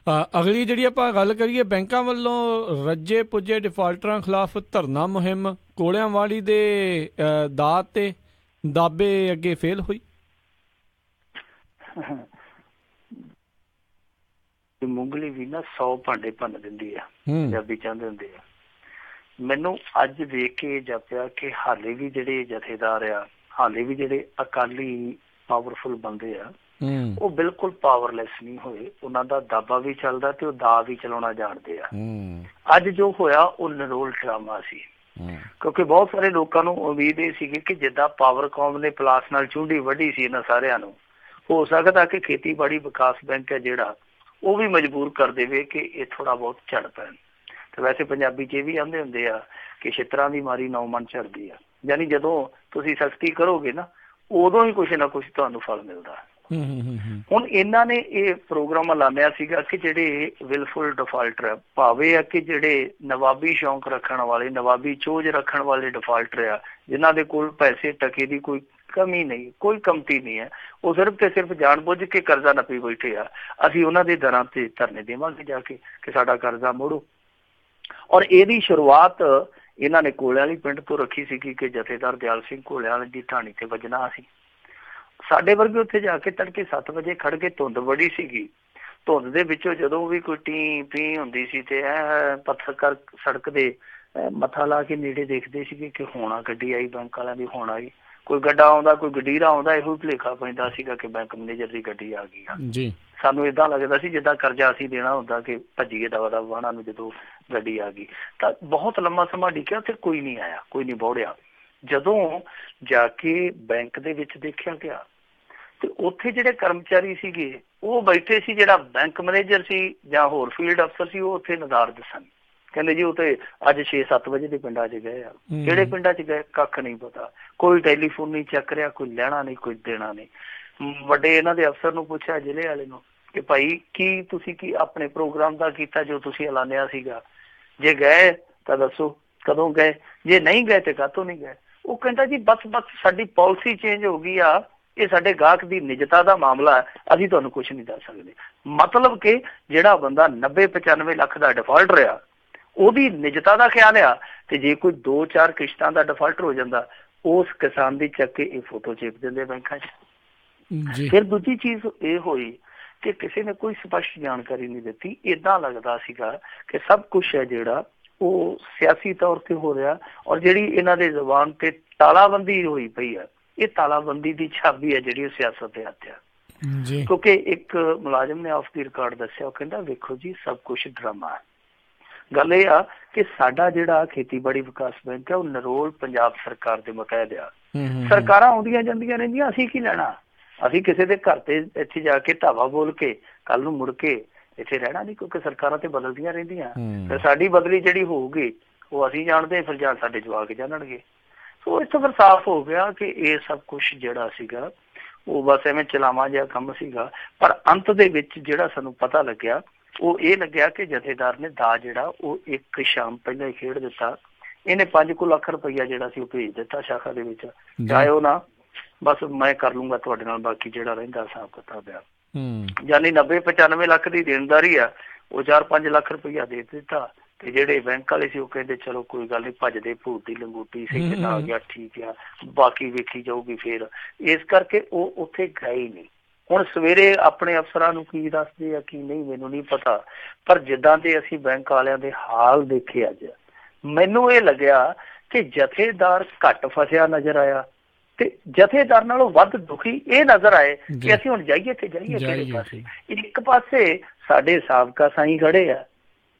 ਅਗਲੀ ਜਿਹੜੀ ਆਪਾਂ ਗੱਲ ਕਰੀਏ, ਬੈਂਕਾਂ ਵੱਲੋਂ ਰੱਜੇ ਪੁੱਜੇ ਡਿਫਾਲਟਰਾਂ ਖਿਲਾਫ ਧਰਨਾ ਮੁਹਿੰਮ ਕੋਲਿਆਂਵਾਲੀ ਦੇ ਦਾਅ ਤੇ ਦਾਬੇ ਅੱਗੇ ਫੇਲ ਹੋਈ। ਮੂੰਗਲੀ ਵੀ ਨਾ 100 ਭਾਂਡੇ ਭੰਨ ਦਿੰਦੀ ਆ, ਪੰਜਾਬੀ ਚਾਹੁੰਦੇ ਹੁੰਦੇ ਆ। ਮੈਨੂੰ ਅੱਜ ਵੇਖ ਕੇ ਜਾਪਿਆ ਕਿ ਹਾਲੇ ਵੀ ਜਿਹੜੇ ਜਥੇਦਾਰ ਆ, ਹਾਲੇ ਵੀ ਜਿਹੜੇ ਅਕਾਲੀ ਪਾਵਰਫੁਲ ਬੰਦੇ ਆ, ਉਹ ਬਿਲਕੁਲ ਪਾਵਰਲੈਸ ਨਹੀਂ ਹੋਏ। ਉਹਨਾਂ ਦਾ ਦਾਬਾ ਵੀ ਚੱਲਦਾ ਤੇ ਉਹ ਦਾ ਵੀ ਚਲਾਉਣਾ ਜਾਣਦੇ ਆ। ਅੱਜ ਜੋ ਹੋਇਆ ਉਹ ਨਿਰੋਲ ਡਰਾਮਾ ਸੀ, ਕਿਉਂਕਿ ਬਹੁਤ ਸਾਰੇ ਲੋਕਾਂ ਨੂੰ ਉਮੀਦ ਇਹ ਸੀਗੀ ਕਿ ਜਿੱਦਾਂ ਪਾਵਰਕੌਮ ਨੇ ਪਲਾਸ ਨਾਲ ਚੁੰਡੀ ਵੱਢੀ ਸੀ ਇਹਨਾਂ ਸਾਰਿਆਂ ਨੂੰ, ਹੋ ਸਕਦਾ ਕਿ ਖੇਤੀਬਾੜੀ ਵਿਕਾਸ ਬੈਂਕ ਹੈ ਜਿਹੜਾ ਉਹ ਵੀ ਮਜਬੂਰ ਕਰ ਦੇਵੇ ਕਿ ਇਹ ਥੋੜਾ ਬਹੁਤ ਝੜ ਪੈਣ। ਤੇ ਵੈਸੇ ਪੰਜਾਬੀ 'ਚ ਇਹ ਵੀ ਆਂਦੇ ਹੁੰਦੇ ਆ ਕਿ ਛਿੱਤਰਾਂ ਦੀ ਮਾਰੀ 9 ਮਣ ਝੜਦੀ ਆ, ਯਾਨੀ ਜਦੋਂ ਤੁਸੀਂ ਸਖਤੀ ਕਰੋਗੇ ਨਾ ਉਦੋਂ ਹੀ ਕੁਛ ਨਾ ਕੁਛ ਤੁਹਾਨੂੰ ਫਲ ਮਿਲਦਾ। ਹੁਣ ਇਹਨਾਂ ਨੇ ਇਹ ਪ੍ਰੋਗਰਾਮ ਐਲਾਨਿਆ ਸੀਗਾ ਕਿ ਜਿਹੜੇ ਵਿਲਫੁਲ ਡਿਫਾਲਟਰ ਭਾਵੇਂ ਆ ਕਿ ਜਿਹੜੇ ਨਵਾਬੀ ਸ਼ੌਂਕ ਰੱਖਣ ਵਾਲੇ, ਨਵਾਬੀ ਚੋਜ ਰੱਖਣ ਵਾਲੇ ਡਿਫਾਲਟਰ ਆ, ਜਿਨ੍ਹਾਂ ਦੇ ਕੋਲ ਪੈਸੇ ਟਕੇ ਦੀ ਕੋਈ ਕਮੀ ਨਹੀਂ, ਕੋਈ ਕਮਤੀ ਨਹੀਂ ਹੈ, ਉਹ ਸਿਰਫ ਤੇ ਸਿਰਫ ਜਾਣ ਬੁੱਝ ਕੇ ਕਰਜ਼ਾ ਨੱਪੀ ਬੈਠੇ ਆ, ਅਸੀਂ ਉਹਨਾਂ ਦੇ ਦਰਾਂ ਤੇ ਧਰਨੇ ਦੇਵਾਂਗੇ ਜਾ ਕੇ ਕਿ ਸਾਡਾ ਕਰਜ਼ਾ ਮੋੜੋ। ਔਰ ਇਹਦੀ ਸ਼ੁਰੂਆਤ ਇਹਨਾਂ ਨੇ ਕੋਲਿਆਂਵਾਲੀ ਪਿੰਡ ਤੋਂ ਰੱਖੀ ਸੀਗੀ ਕਿ ਜਥੇਦਾਰ ਦਿਆਲ ਸਿੰਘ ਕੋਲਿਆਂਵਾਲੀ ਦੀ ਢਾਣੀ ਤੇ ਵੱਜਣਾ ਸੀ। ਸਾਡੇ ਵਰਗੇ ਉੱਥੇ ਜਾ ਕੇ ਤੜਕੇ 7 ਵਜੇ ਖੜ ਕੇ, ਧੁੰਦ ਬੜੀ ਸੀਗੀ, ਧੁੰਦ ਦੇ ਵਿੱਚੋਂ ਜਦੋਂ ਵੀ ਕੋਈ ਟੀ ਪੀ ਹੁੰਦੀ ਸੀ ਤੇ ਪੱਥਰ ਸੜਕ ਦੇ ਮੱਥਾ ਲਾ ਕੇ ਨੇੜੇ ਦੇਖਦੇ ਸੀਗੇ ਕਿ ਹੋਣਾ ਗੱਡੀ ਆਈ, ਬੈਂਕ ਵਾਲਿਆਂ ਦੀ ਹੋਣ ਆਈ, ਕੋਈ ਗੱਡਾ ਆਉਂਦਾ, ਕੋਈ ਗੱਡੀਰਾ ਆਉਂਦਾ, ਇਹੋ ਹੀ ਭੁਲੇਖਾ ਪੈਂਦਾ ਸੀਗਾ ਕਿ ਬੈਂਕ ਮੈਨੇਜਰ ਦੀ ਗੱਡੀ ਆ ਗਈ ਆ। ਸਾਨੂੰ ਏਦਾਂ ਲੱਗਦਾ ਸੀ ਜਿੱਦਾਂ ਕਰਜ਼ਾ ਅਸੀਂ ਦੇਣਾ ਹੁੰਦਾ ਕਿ ਭੱਜੀਏ ਦਵਾ ਦਵਾ ਵਾਹਣਾ ਨੂੰ ਜਦੋਂ ਗੱਡੀ ਆ ਗਈ। ਤਾਂ ਬਹੁਤ ਲੰਮਾ ਸਮਾਂ ਡਿੱਗਿਆ, ਉੱਥੇ ਕੋਈ ਨਹੀਂ ਆਇਆ, ਕੋਈ ਨਹੀਂ ਬੋੜਿਆ। ਜਦੋਂ ਜਾ ਕੇ ਬੈਂਕ ਦੇ ਵਿੱਚ ਦੇਖਿਆ ਗਿਆ ਤੇ ਉੱਥੇ ਜਿਹੜੇ ਕਰਮਚਾਰੀ ਸੀਗੇ ਉਹ ਬੈਠੇ ਸੀ, ਜਿਹੜਾ ਬੈਂਕ ਮੈਨੇਜਰ ਸੀ ਜਾਂ ਹੋਰ ਫੀਲਡ ਅਫਸਰ ਸੀ ਉਹ ਉੱਥੇ ਨਜ਼ਾਰਦ ਸਨ। ਕਹਿੰਦੇ ਜੀ ਉਹ ਤੇ ਅੱਜ 6-7 ਵਜੇ ਦੇ ਪਿੰਡਾਂ 'ਚ ਗਏ ਆ। ਕਿਹੜੇ ਪਿੰਡਾਂ 'ਚ ਗਏ ਕੱਖ ਨਹੀਂ ਪਤਾ, ਕੋਈ ਟੈਲੀਫੋਨ ਨਹੀਂ ਚੱਕ ਰਿਹਾ, ਕੋਈ ਲੈਣਾ ਨਹੀਂ, ਕੋਈ ਦੇਣਾ ਨਹੀਂ। ਵੱਡੇ ਇਹਨਾਂ ਦੇ ਅਫਸਰ ਨੂੰ ਪੁੱਛਿਆ, ਜ਼ਿਲ੍ਹੇ ਵਾਲੇ ਨੂੰ, ਕਿ ਭਾਈ ਕੀ ਤੁਸੀਂ ਕੀ ਆਪਣੇ ਪ੍ਰੋਗਰਾਮ ਦਾ ਕੀਤਾ ਜੋ ਤੁਸੀਂ ਐਲਾਨਿਆ ਸੀਗਾ, ਜੇ ਗਏ ਤਾਂ ਦੱਸੋ ਕਦੋਂ ਗਏ, ਜੇ ਨਹੀਂ ਗਏ ਤੇ ਕਾਹਤੋਂ ਨਹੀਂ ਗਏ। ਉਹ ਕਹਿੰਦਾ ਜੀ ਬਸ ਸਾਡੀ ਪਾਲਿਸੀ ਚੇਂਜ ਹੋ ਗਈ ਆ, ਇਹ ਸਾਡੇ ਗਾਹਕ ਦੀ ਨਿਜਤਾ ਦਾ ਮਾਮਲਾ ਹੈ, ਅਸੀਂ ਤੁਹਾਨੂੰ ਕੁਛ ਨਹੀਂ ਦੱਸ ਸਕਦੇ। ਮਤਲਬ ਕਿ ਜਿਹੜਾ ਬੰਦਾ 90-95 ਲੱਖ ਦਾ ਡਿਫਾਲਟਰ ਆ ਉਹਦੀ ਨਿਜਤਾ ਦਾ ਖਿਆਲ ਆ, ਤੇ ਜੇ ਕੋਈ 2-4 ਕਿਸ਼ਤਾਂ ਦਾ ਡਿਫਾਲਟਰ ਹੋ ਜਾਂਦਾ ਉਸ ਕਿਸਾਨ ਦੀ ਚੱਕ ਕੇ ਇਹ ਫੋਟੋ ਚੇਪ ਦਿੰਦੇ ਬੈਂਕਾਂ 'ਚ। ਫਿਰ ਦੂਜੀ ਚੀਜ਼ ਇਹ ਹੋਈ ਕਿ ਕਿਸੇ ਨੇ ਕੋਈ ਸਪਸ਼ਟ ਜਾਣਕਾਰੀ ਨਹੀਂ ਦਿੱਤੀ। ਏਦਾਂ ਲੱਗਦਾ ਸੀਗਾ ਕਿ ਸਭ ਕੁਛ ਹੈ ਜਿਹੜਾ ਉਹ ਸਿਆਸੀ ਤੌਰ ਤੇ ਹੋ ਰਿਹਾ, ਔਰ ਜਿਹੜੀ ਇਹਨਾਂ ਦੇ ਜ਼ੁਬਾਨ ਤੇ ਤਾਲਾਬੰਦੀ ਹੋਈ ਪਈ ਆ, ਇਹ ਤਾਲਾਬੰਦੀ ਦੀ ਛਾਬੀ ਹੈ ਜਿਹੜੀ ਉਹ ਸਿਆਸਤ ਦੇ ਹੱਥ ਆ। ਕਿਉਂਕਿ ਇੱਕ ਮੁਲਾਜ਼ਮ ਨੇ ਆਫ ਦੀ ਰਿਕਾਰਡ ਦੱਸਿਆ, ਉਹ ਕਹਿੰਦਾ ਵੇਖੋ ਜੀ ਸਭ ਕੁਛ ਡਰਾਮਾ ਹੈ, ਗੱਲ ਇਹ ਆ ਕਿ ਸਾਡਾ ਜਿਹੜਾ ਖੇਤੀਬਾੜੀ ਵਿਕਾਸ ਬੈਂਕ ਹੈ ਉਹ ਨਰੋਲ ਪੰਜਾਬ ਸਰਕਾਰ ਦੇ ਮੁਤਹਿਦ ਆ। ਸਰਕਾਰਾਂ ਆਉਂਦੀਆਂ ਜਾਂਦੀਆਂ ਰਹਿੰਦੀਆਂ, ਅਸੀਂ ਕੀ ਲੈਣਾ? ਅਸੀਂ ਕਿਸੇ ਦੇ ਘਰ ਤੇ ਇੱਥੇ ਜਾ ਕੇ ਧਾਵਾ ਬੋਲ ਕੇ ਕੱਲ ਨੂੰ ਮੁੜ ਕੇ ਇੱਥੇ ਰਹਿਣਾ ਨਹੀਂ, ਕਿਉਂਕਿ ਸਰਕਾਰਾਂ ਤੇ ਬਦਲਦੀਆਂ ਰਹਿੰਦੀਆਂ। ਫਿਰ ਸਾਡੀ ਬਦਲੀ ਜਿਹੜੀ ਹੋਊਗੀ ਉਹ ਅਸੀਂ ਜਾਣਦੇ, ਫਿਰ ਜਾਂ ਸਾਡੇ ਜਵਾਕ ਜਾਣਨਗੇ। ਸੋ ਇੱਥੋਂ ਫਿਰ ਸਾਫ਼ ਹੋ ਗਿਆ ਕਿ ਇਹ ਸਭ ਕੁਛ ਜਿਹੜਾ ਸੀਗਾ ਉਹ ਬਸ ਐਵੇਂ ਚਲਾਵਾਂ ਜਿਹਾ ਕੰਮ ਸੀਗਾ। ਪਰ ਅੰਤ ਦੇ ਵਿੱਚ ਜਿਹੜਾ ਸਾਨੂੰ ਪਤਾ ਲੱਗਿਆ ਉਹ ਇਹ ਲੱਗਿਆ ਕਿ ਜਥੇਦਾਰ ਨੇ ਦਾ ਜਿਹੜਾ ਉਹ ਇੱਕ ਸ਼ਾਮ ਪਹਿਲਾਂ ਹੀ ਖੇਡ ਦਿੱਤਾ। ਇਹਨੇ 5 ਲੱਖ ਰੁਪਈਆ ਜਿਹੜਾ ਸੀ ਉਹ ਭੇਜ ਦਿੱਤਾ ਸ਼ਾਖਾ ਦੇ ਵਿੱਚ, ਚਾਹੇ ਨਾ ਬਸ ਮੈਂ ਕਰ ਲੂੰਗਾ ਤੁਹਾਡੇ ਨਾਲ, ਬਾਕੀ ਜਿਹੜਾ ਰਹਿੰਦਾ ਹਿਸਾਬ ਕਿਤਾਬ ਆ। ਯਾਨੀ 90-95 ਲੱਖ ਦੀ ਦੇਣਦਾਰੀ ਆ, ਉਹ 4-5 ਲੱਖ ਰੁਪਈਆ ਦੇ ਦਿੱਤਾ। ਤੇ ਜਿਹੜੇ ਬੈਂਕ ਵਾਲੇ ਸੀ ਉਹ ਕਹਿੰਦੇ ਚਲੋ ਕੋਈ ਗੱਲ ਨੀ, ਭੱਜਦੇ ਭੂਤ ਦੀ ਲੰਗੂਟੀ ਸੀ, ਕਿੰਨਾ ਆ ਗਿਆ ਠੀਕ ਆ, ਬਾਕੀ ਵੇਖੀ ਜਾਊਗੀ। ਫਿਰ ਇਸ ਕਰਕੇ ਉਹ ਉੱਥੇ ਗਏ ਹੀ ਨਹੀਂ। ਹੁਣ ਸਵੇਰੇ ਆਪਣੇ ਅਫਸਰਾਂ ਨੂੰ ਕੀ ਦੱਸਦੇ ਆ ਕੀ ਨਹੀਂ ਮੈਨੂੰ ਨਹੀਂ ਪਤਾ, ਪਰ ਜਿੱਦਾਂ ਦੇ ਅਸੀਂ ਬੈਂਕ ਵਾਲਿਆਂ ਦੇ ਹਾਲ ਦੇਖੇ ਅੱਜ, ਮੈਨੂੰ ਇਹ ਲੱਗਿਆ ਕਿ ਜਥੇਦਾਰ ਘੱਟ ਫਸਿਆ ਨਜ਼ਰ ਆਇਆ ਤੇ ਜਥੇਦਾਰ ਨਾਲੋਂ ਵੱਧ ਦੁਖੀ ਇਹ ਨਜ਼ਰ ਆਏ ਕਿ ਅਸੀਂ ਹੁਣ ਜਾਈਏ ਤੇ ਜਾਈਏ ਕਿਹੜੇ ਪਾਸੇ। ਇੱਕ ਪਾਸੇ ਸਾਡੇ ਸਾਬਕਾ ਸਾਈਂ ਖੜੇ ਆ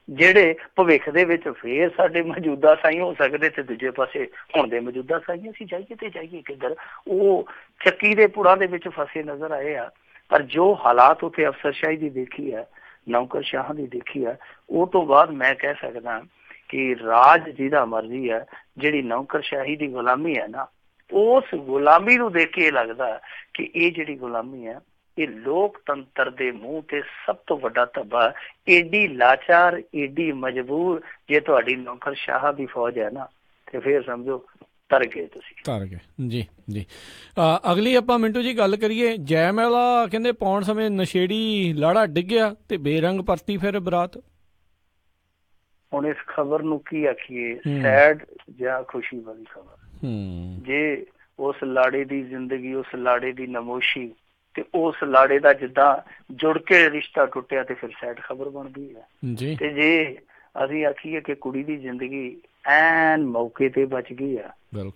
ਜਿਹੜੇ ਭਵਿੱਖ ਦੇ ਵਿੱਚ ਫੇਰ ਸਾਡੇ ਮੌਜੂਦਾ ਸਾਈਂ ਹੋ ਸਕਦੇ, ਤੇ ਦੂਜੇ ਪਾਸੇ ਹੁਣ ਦੇ ਮੌਜੂਦਾ ਸਾਈਂ, ਅਸੀਂ ਜਾਈਏ ਤੇ ਜਾਈਏ ਕਿੱਧਰ? ਉਹ ਚੱਕੀ ਦੇ ਪੁੜਾਂ ਦੇ ਵਿੱਚ ਫਸੇ ਨਜ਼ਰ ਆਏ ਆ। ਪਰ ਜੋ ਹਾਲਾਤ ਉੱਥੇ ਅਫਸਰਸ਼ਾਹੀ ਦੀ ਦੇਖੀ ਹੈ, ਨੌਕਰਸ਼ਾਹਾਂ ਦੀ ਦੇਖੀ ਹੈ, ਉਹ ਤੋਂ ਬਾਅਦ ਮੈਂ ਕਹਿ ਸਕਦਾ ਕਿ ਰਾਜ ਜਿਹਦਾ ਮਰਜ਼ੀ ਹੈ, ਜਿਹੜੀ ਨੌਕਰਸ਼ਾਹੀ ਦੀ ਗੁਲਾਮੀ ਹੈ ਨਾ, ਉਸ ਗੁਲਾਮੀ ਨੂੰ ਦੇਖ ਕੇ ਇਹ ਲੱਗਦਾ ਕਿ ਇਹ ਜਿਹੜੀ ਗੁਲਾਮੀ ਹੈ ਇਹ ਲੋਕਤੰਤਰ ਦੇ ਮੂੰਹ ਤੇ ਸਭ ਤੋਂ ਵੱਡਾ ਧੱਬਾ। ਏਡੀ ਲਾਚਾਰ, ਏਡੀ ਮਜਬੂਰ ਜੇ ਤੁਹਾਡੀ ਨੌਕਰਸ਼ਾਹ ਦੀ ਫੌਜ ਹੈ ਨਾ, ਤੇ ਫਿਰ ਸਮਝੋ ਤਰ ਗਏ ਤੁਸੀਂ, ਤਰ ਗਏ। ਜੀ ਜੀ। ਅਗਲੀ ਆਪਾਂ ਮਿੰਟੂ ਜੀ ਗੱਲ ਕਰੀਏ। ਜੈਮਾਲਾ ਕਹਿੰਦੇ ਪਾਉਣ ਸਮੇਂ ਨਸ਼ੇੜੀ ਲਾੜਾ ਡਿੱਗਿਆ ਤੇ ਬੇਰੰਗ ਪਰਤੀ ਫਿਰ ਬਰਾਤ। ਹੁਣ ਇਸ ਖਬਰ ਨੂੰ ਕੀ ਆਖੀਏ, ਸੈਡ ਜਾਂ ਖੁਸ਼ੀ ਵਾਲੀ ਖਬਰ। ਜੇ ਉਸ ਲਾੜੇ ਦੀ ਜ਼ਿੰਦਗੀ, ਉਸ ਲਾੜੇ ਦੀ ਨਮੋਸ਼ੀ ਤੇ ਉਸ ਲਾੜੇ ਦਾ ਜਿੱਦਾਂ ਜੁੜ ਕੇ ਰਿਸ਼ਤਾ ਟੁੱਟਿਆ ਤੇ ਫਿਰ ਸੈਡ ਖਬਰ ਬਣਦੀ ਹੈ। ਤੇ ਜੇ ਅਸੀਂ ਆਖੀਏ ਕਿ ਕੁੜੀ ਦੀ ਜ਼ਿੰਦਗੀ ਐਨ ਮੌਕੇ ਤੇ ਬਚ ਗਈ ਆ,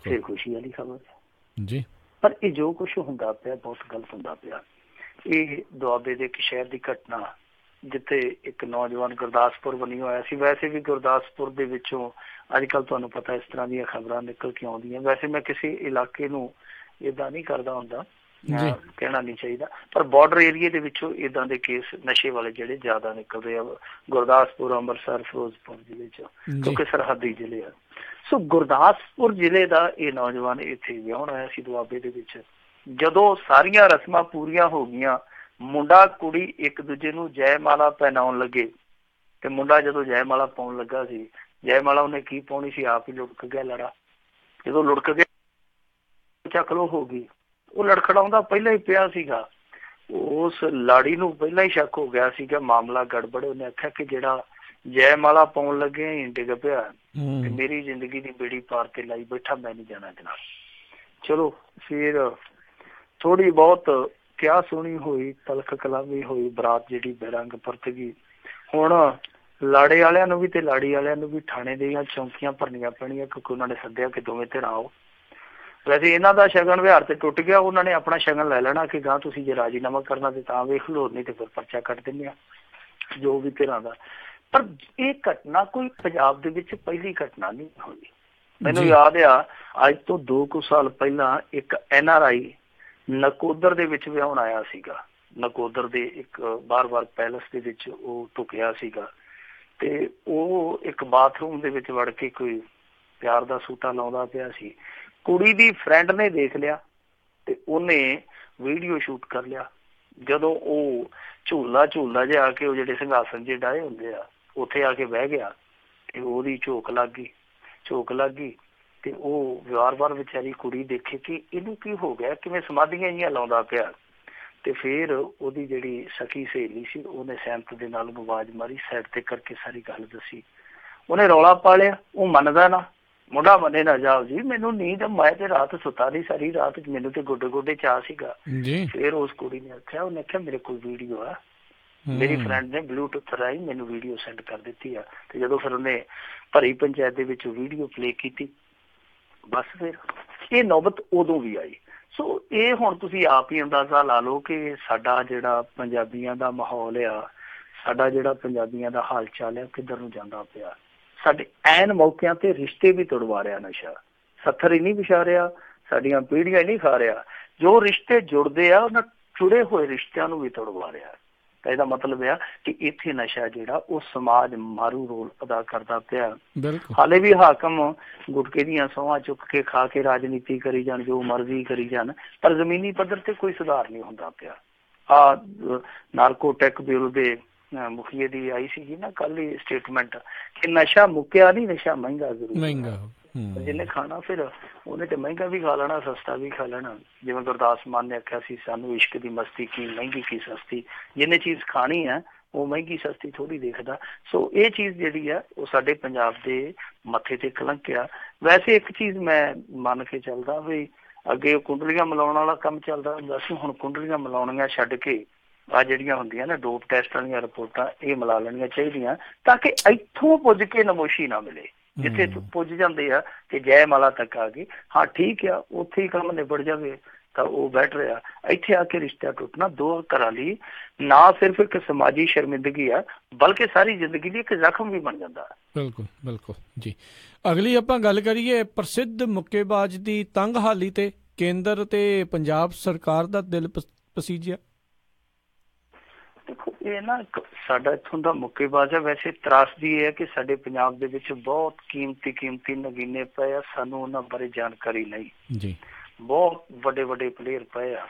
ਫਿਰ ਖੁਸ਼ੀ ਵਾਲੀ ਖਬਰ ਹੈ। ਪਰ ਇਹ ਜੋ ਕੁਛ ਹੁੰਦਾ ਪਿਆ ਬਹੁਤ ਗਲਤ ਹੁੰਦਾ ਪਿਆ। ਇਹ ਦੁਆਬੇ ਦੇ ਇੱਕ ਸ਼ਹਿਰ ਦੀ ਘਟਨਾ, ਜਿੱਥੇ ਇੱਕ ਨੌਜਵਾਨ ਗੁਰਦਾਸਪੁਰ ਬਣੀ ਹੋਇਆ ਸੀ। ਵੈਸੇ ਵੀ ਗੁਰਦਾਸਪੁਰ ਦੇ ਵਿੱਚੋਂ ਅੱਜ ਕੱਲ੍ਹ ਤੁਹਾਨੂੰ ਪਤਾ ਇਸ ਤਰ੍ਹਾਂ ਦੀਆਂ ਖਬਰਾਂ ਨਿਕਲ ਕੇ ਆਉਂਦੀਆਂ। ਵੈਸੇ ਮੈਂ ਕਿਸੇ ਇਲਾਕੇ ਨੂੰ ਏਦਾਂ ਨਹੀਂ ਕਰਦਾ ਹੁੰਦਾ, ਕਹਿਣਾ ਨਹੀਂ ਚਾਹੀਦਾ, ਪਰ ਬਾਰਡਰ ਏਰੀਏ ਦੇ ਵਿੱਚੋਂ ਏਦਾਂ ਦੇ ਕੇਸ ਨਸ਼ੇ ਵਾਲੇ ਜਿਹੜੇ ਜ਼ਿਆਦਾ ਨਿਕਲਦੇ ਆ ਗੁਰਦਾਸਪੁਰ, ਅੰਮ੍ਰਿਤਸਰ, ਫਿਰੋਜ਼ਪੁਰ ਜ਼ਿਲ੍ਹੇ ਚ, ਕਿਉਂਕਿ ਸਰਹੱਦੀ ਜ਼ਿਲ੍ਹੇ ਆ। ਸੋ ਗੁਰਦਾਸਪੁਰ ਜ਼ਿਲ੍ਹੇ ਦਾ ਇਹ ਨੌਜਵਾਨ ਇੱਥੇ ਵਿਆਹੁਣ ਆਇਆ ਸੀ ਦੁਆਬੇ ਦੇ ਵਿੱਚ। ਜਦੋਂ ਸਾਰੀਆਂ ਰਸਮਾਂ ਪੂਰੀਆਂ ਹੋ ਗਈਆਂ, ਮੁੰਡਾ ਕੁੜੀ ਇੱਕ ਦੂਜੇ ਨੂੰ ਜੈਮਾਲਾ ਪਹਿਨਾਉਣ ਲੱਗੇ, ਤੇ ਮੁੰਡਾ ਜਦੋਂ ਜੈਮਾਲਾ ਪਾਉਣ ਲੱਗਾ ਸੀ, ਜੈਮਾਲਾ ਉਹਨੇ ਕੀ ਪਾਉਣੀ ਸੀ, ਆਪ ਹੀ ਲੁੜਕ ਗਿਆ ਲੜਾ। ਜਦੋਂ ਲੁੜਕ ਗਿਆ ਚੱਕ ਲੋ ਹੋ ਗਈ। ਉਹ ਲੜਖੜਾਉਂਦਾ ਪਹਿਲਾਂ ਹੀ ਪਿਆ ਸੀਗਾ, ਉਸ ਲਾੜੀ ਨੂੰ ਪਹਿਲਾਂ ਹੀ ਸ਼ੱਕ ਹੋ ਗਿਆ ਸੀਗਾ ਮਾਮਲਾ ਗੜਬੜ। ਉਹਨੇ ਆਖਿਆ ਕਿ ਜਿਹੜਾ ਜੈਮਾਲਾ ਪਾਉਣ ਲੱਗੇ ਡਿੱਗ ਪਿਆ ਤੇ ਮੇਰੀ ਜ਼ਿੰਦਗੀ ਦੀ ਬੇੜੀ ਪਾਰ ਤੇ ਲਾਈ ਬੈਠਾ, ਮੈਂ ਨਹੀਂ ਜਾਣਾ ਜਨਾਬ। ਚਲੋ ਫਿਰ ਥੋੜੀ ਬਹੁਤ ਕਿਆ ਸੁਣੀ ਹੋਈ, ਤਲਖ ਕਲਾਮੀ ਹੋਈ, ਬਰਾਤ ਜਿਹੜੀ ਬੇਰੰਗ ਪਰਤ ਗਈ। ਹੁਣ ਲਾੜੇ ਵਾਲਿਆਂ ਨੂੰ ਵੀ ਤੇ ਲਾੜੀ ਵਾਲਿਆਂ ਨੂੰ ਵੀ ਥਾਣੇ ਦੀਆਂ ਚੌਂਕੀਆਂ ਭਰਨੀਆਂ ਪੈਣੀਆਂ, ਕਿਉਂਕਿ ਉਹਨਾਂ ਨੇ ਸੱਦਿਆ ਕਿ ਦੋਵੇਂ ਧਿਰਾਂ ਆਓ। ਵੈਸੇ ਇਹਨਾਂ ਦਾ ਸ਼ਗਨ ਵਿਹਾਰ ਤੇ ਟੁੱਟ ਗਿਆ, ਉਹਨਾਂ ਨੇ ਆਪਣਾ ਸ਼ਗਨ ਲੈ ਲੈਣਾ ਕਿ ਗਾਂ ਤੁਸੀਂ ਜੇ ਰਾਜੀਨਾਮਾ ਕਰਨਾ ਤੇ ਤਾਂ ਵੇਖ ਲਓ, ਨਹੀਂ ਤੇ ਫਿਰ ਪਰਚਾ ਕੱਟ ਦਿੰਦੇ ਆ ਜੋ ਵੀ ਧਿਰਾਂ ਦਾ। ਪਰ ਇਹ ਘਟਨਾ ਕੋਈ ਪੰਜਾਬ ਦੇ ਵਿੱਚ ਪਹਿਲੀ ਘਟਨਾ ਨਹੀਂ ਹੋਈ। ਮੈਨੂੰ ਯਾਦ ਆ ਅੱਜ ਤੋਂ 2 ਕੁ ਸਾਲ ਪਹਿਲਾਂ ਇੱਕ NRI ਨਕੋਦਰ ਦੇ ਵਿੱਚ ਵਿਆਹੁਣ ਆਇਆ ਸੀਗਾ। ਨਕੋਦਰ ਦੇ ਇੱਕ ਬਾਰ-ਬਾਰ ਪੈਲਸ ਦੇ ਵਿੱਚ ਉਹ ਢੁਕਿਆ ਸੀਗਾ, ਤੇ ਉਹ ਇੱਕ ਬਾਥਰੂਮ ਦੇ ਵਿੱਚ ਵੜ ਕੇ ਕੋਈ ਪਿਆਰ ਦਾ ਸੂਟਾ ਲਾਉਂਦਾ ਪਿਆ ਸੀ। ਕੁੜੀ ਦੀ ਫਰੈਂਡ ਨੇ ਦੇਖ ਲਿਆ ਤੇ ਉਹਨੇ ਵੀਡੀਓ ਸ਼ੂਟ ਕਰ ਲਿਆ। ਜਦੋਂ ਉਹ ਝੂਲਦਾ ਜਿਹਾ ਆ ਕੇ ਉਹ ਜਿਹੜੇ ਸਿੰਘਾਸਨ ਜੇ ਡਾਏ ਹੁੰਦੇ ਆ ਉੱਥੇ ਆ ਕੇ ਬਹਿ ਗਿਆ, ਤੇ ਉਹਦੀ ਝੋਕ ਲੱਗ ਗਈ ਤੇ ਉਹ ਵਾਰ-ਵਾਰ ਵਿਚਾਰੀ ਕੁੜੀ ਦੇਖੇ ਕਿ ਇਹਨੂੰ ਕੀ ਹੋ ਗਿਆ, ਕਿਵੇਂ ਸਮਾਧੀਆਂ ਜਿਹੀਆਂ ਲਾਉਂਦਾ ਪਿਆ। ਤੇ ਫਿਰ ਉਹਦੀ ਜਿਹੜੀ ਸਖੀ ਸਹੇਲੀ ਸੀ ਉਹਨੇ ਸਹਿਮਤ ਦੇ ਨਾਲ ਆਵਾਜ਼ ਮਾਰੀ, ਸਾਈਡ ਤੇ ਕਰਕੇ ਸਾਰੀ ਗੱਲ ਦੱਸੀ। ਉਹਨੇ ਰੌਲਾ ਪਾ ਲਿਆ, ਉਹ ਮੰਨਦਾ ਨਾ, ਮੁੰਡਾ ਮੰਨੇ ਨਾ, ਜਾਓ ਜੀ ਮੈਨੂੰ ਨੀਂਦ, ਮੈਂ ਤੇ ਰਾਤ ਸੁੱਤਾ ਨਹੀਂ ਸਾਰੀ ਰਾਤ, ਮੈਨੂੰ ਤੇ ਗੋਡੇ ਚਾਹ ਸੀਗਾ। ਫਿਰ ਉਸ ਕੁੜੀ ਨੇ ਆਖਿਆ, ਉਹਨੇ ਆਖਿਆ ਮੇਰੇ ਕੋਲ ਵੀਡੀਓ ਆ, ਮੇਰੀ ਫਰੈਂਡ ਨੇ ਬਲੂਟੂਥ ਰਾਹੀਂ ਮੈਨੂੰ ਵੀਡੀਓ ਸੈਂਡ ਕਰ ਦਿੱਤੀ ਆ। ਤੇ ਜਦੋਂ ਫਿਰ ਉਹਨੇ ਭਰੀ ਪੰਚਾਇਤ ਦੇ ਵਿੱਚ ਵੀਡੀਓ ਪਲੇ ਕੀਤੀ, ਬਸ ਫਿਰ ਇਹ ਨੌਬਤ ਉਦੋਂ ਵੀ ਆਈ। ਸੋ ਇਹ ਹੁਣ ਤੁਸੀਂ ਆਪ ਹੀ ਅੰਦਾਜ਼ਾ ਲਾ ਲਓ ਕਿ ਸਾਡਾ ਜਿਹੜਾ ਪੰਜਾਬੀਆਂ ਦਾ ਮਾਹੌਲ ਆ, ਸਾਡਾ ਜਿਹੜਾ ਪੰਜਾਬੀਆਂ ਦਾ ਹਾਲ ਚਾਲ ਆ, ਕਿੱਧਰ ਨੂੰ ਜਾਂਦਾ ਪਿਆ। ਸਾਡੇ ਐਨ ਮੌਕਿਆਂ ਤੇ ਰਿਸ਼ਤੇ ਵੀ ਤੁੜਵਾ ਰਿਹਾ ਨਸ਼ਾ। ਸੱਥਰ ਹੀ ਨਹੀਂ ਵਿਛਾ ਰਿਹਾ, ਸਾਡੀਆਂ ਪੀੜ੍ਹੀਆਂ ਹੀ ਨਹੀਂ ਖਾ ਰਿਹਾ। ਜੋ ਰਿਸ਼ਤੇ ਜੁੜਦੇ ਆ ਉਹਨਾਂ ਜੁੜੇ ਹੋਏ ਰਿਸ਼ਤਿਆਂ ਨੂੰ ਵੀ ਤੁੜਵਾ ਰਿਹਾ। ਤਾਂ ਇਹਦਾ ਮਤਲਬ ਆ ਕਿ ਇੱਥੇ ਨਸ਼ਾ ਜਿਹੜਾ ਉਹ ਸਮਾਜ ਮਾਰੂ ਰੋਲ ਅਦਾ ਕਰਦਾ ਪਿਆ। ਹਾਲੇ ਵੀ ਹਾਕਮ ਗੁਟਕੇ ਦੀਆਂ ਸਹੁੰਆਂ ਚੁੱਕ ਕੇ ਖਾ ਕੇ ਰਾਜਨੀਤੀ ਕਰੀ ਜਾਣ, ਜੋ ਮਰਜ਼ੀ ਕਰੀ ਜਾਣ, ਪਰ ਜ਼ਮੀਨੀ ਪੱਧਰ ਤੇ ਕੋਈ ਸੁਧਾਰ ਨਹੀਂ ਹੁੰਦਾ ਪਿਆ। ਨਾਰਕੋਟਿਕ ਬਿਊਰੋ ਦੇ ਮੁਖੀਏ ਦੀ ਆਈ ਸੀਗੀ ਨਾ ਕੱਲ ਹੀ ਸਟੇਟਮੈਂਟ ਕਿ ਨਸ਼ਾ ਮੁੱਕਿਆ ਨਹੀਂ, ਨਸ਼ਾ ਮਹਿੰਗਾ ਜ਼ਰੂਰ। ਜਿਹਨੇ ਖਾਣਾ ਫਿਰ ਉਹਨੇ ਤੇ ਮਹਿੰਗਾ ਵੀ ਖਾ ਲੈਣਾ, ਸਸਤਾ ਵੀ ਖਾ ਲੈਣਾ। ਜਿਵੇਂ ਗੁਰਦਾਸ ਮਾਨ ਨੇ ਆਖਿਆ ਸੀ, ਸਾਨੂੰ ਇਸ਼ਕ ਦੀ ਮਸਤੀ ਕੀ ਮਹਿੰਗੀ ਕੀ ਸਸਤੀ। ਜਿਹਨੇ ਚੀਜ਼ ਖਾਣੀ ਹੈ ਉਹ ਮਹਿੰਗੀ ਸਸਤੀ ਥੋੜ੍ਹੀ ਦੇਖਦਾ। ਸੋ ਇਹ ਚੀਜ਼ ਜਿਹੜੀ ਆ ਉਹ ਸਾਡੇ ਪੰਜਾਬ ਦੇ ਮੱਥੇ ਤੇ ਕਲੰਕ ਆ। ਵੈਸੇ ਇੱਕ ਚੀਜ਼ ਮੈਂ ਮੰਨ ਕੇ ਚੱਲਦਾ ਵੀ ਅੱਗੇ ਕੁੰਡਲੀਆਂ ਮਿਲਾਉਣ ਵਾਲਾ ਕੰਮ ਚੱਲਦਾ ਹੁੰਦਾ ਸੀ, ਹੁਣ ਕੁੰਡਲੀਆਂ ਮਿਲਾਉਣੀਆਂ ਛੱਡ ਕੇ ਆਹ ਜਿਹੜੀਆਂ ਹੁੰਦੀਆਂ ਨਾ ਡੋਪ ਟੈਸਟ ਵਾਲੀਆਂ ਰਿਪੋਰਟਾਂ ਇਹ ਮਿਲਾ ਲੈਣੀਆਂ ਚਾਹੀਦੀਆਂ ਤਾਂ ਕਿ ਇੱਥੋਂ ਪੁੱਜ ਕੇ ਨਮੋਸ਼ੀ ਨਾ ਮਿਲੇ। ਜਿੱਥੇ ਪੁੱਜ ਜਾਂਦੇ ਆ ਕਿ ਜੈ ਮਾਲਾ ਤੱਕ ਆ ਗਏ, ਹਾਂ ਠੀਕ ਆ, ਉੱਥੇ ਹੀ ਕੰਮ ਨਿਬੜ ਜਾਵੇ ਤਾਂ ਉਹ ਬੈਟਰ ਆ। ਇੱਥੇ ਆ ਕੇ ਰਿਸ਼ਤਾ ਟੁੱਟਣਾ ਦੋ ਘਰਾਂ ਲਈ ਨਾ ਸਿਰਫ ਇੱਕ ਸਮਾਜੀ ਸ਼ਰਮਿੰਦਗੀ ਆ, ਬਲਕਿ ਸਾਰੀ ਜ਼ਿੰਦਗੀ ਲਈ ਇੱਕ ਜ਼ਖਮ ਵੀ ਬਣ ਜਾਂਦਾ। ਬਿਲਕੁਲ ਬਿਲਕੁਲ ਜੀ। ਅਗਲੀ ਆਪਾਂ ਗੱਲ ਕਰੀਏ ਪ੍ਰਸਿੱਧ ਮੁੱਕੇਬਾਜ਼ ਦੀ ਤੰਗ ਹਾਲੀ ਤੇ ਕੇਂਦਰ ਤੇ ਪੰਜਾਬ ਸਰਕਾਰ ਦਾ ਦਿਲ ਪਸੀਜਿਆ। ਦੇਖੋ ਇਹ ਨਾ ਸਾਡਾ ਇੱਥੋਂ ਦਾ ਮੁੱਕੇਬਾਜ਼ ਹੈ। ਵੈਸੇ ਤਰਾਸਦੀ ਇਹ ਹੈ ਕਿ ਸਾਡੇ ਪੰਜਾਬ ਦੇ ਵਿੱਚ ਬਹੁਤ ਕੀਮਤੀ ਨਗੀਨੇ ਪਏ ਆ, ਸਾਨੂੰ ਉਹਨਾਂ ਬਾਰੇ ਜਾਣਕਾਰੀ ਨਹੀਂ ਜੀ। ਬਹੁਤ ਵੱਡੇ ਵੱਡੇ ਪਲੇਅਰ ਪਏ ਆ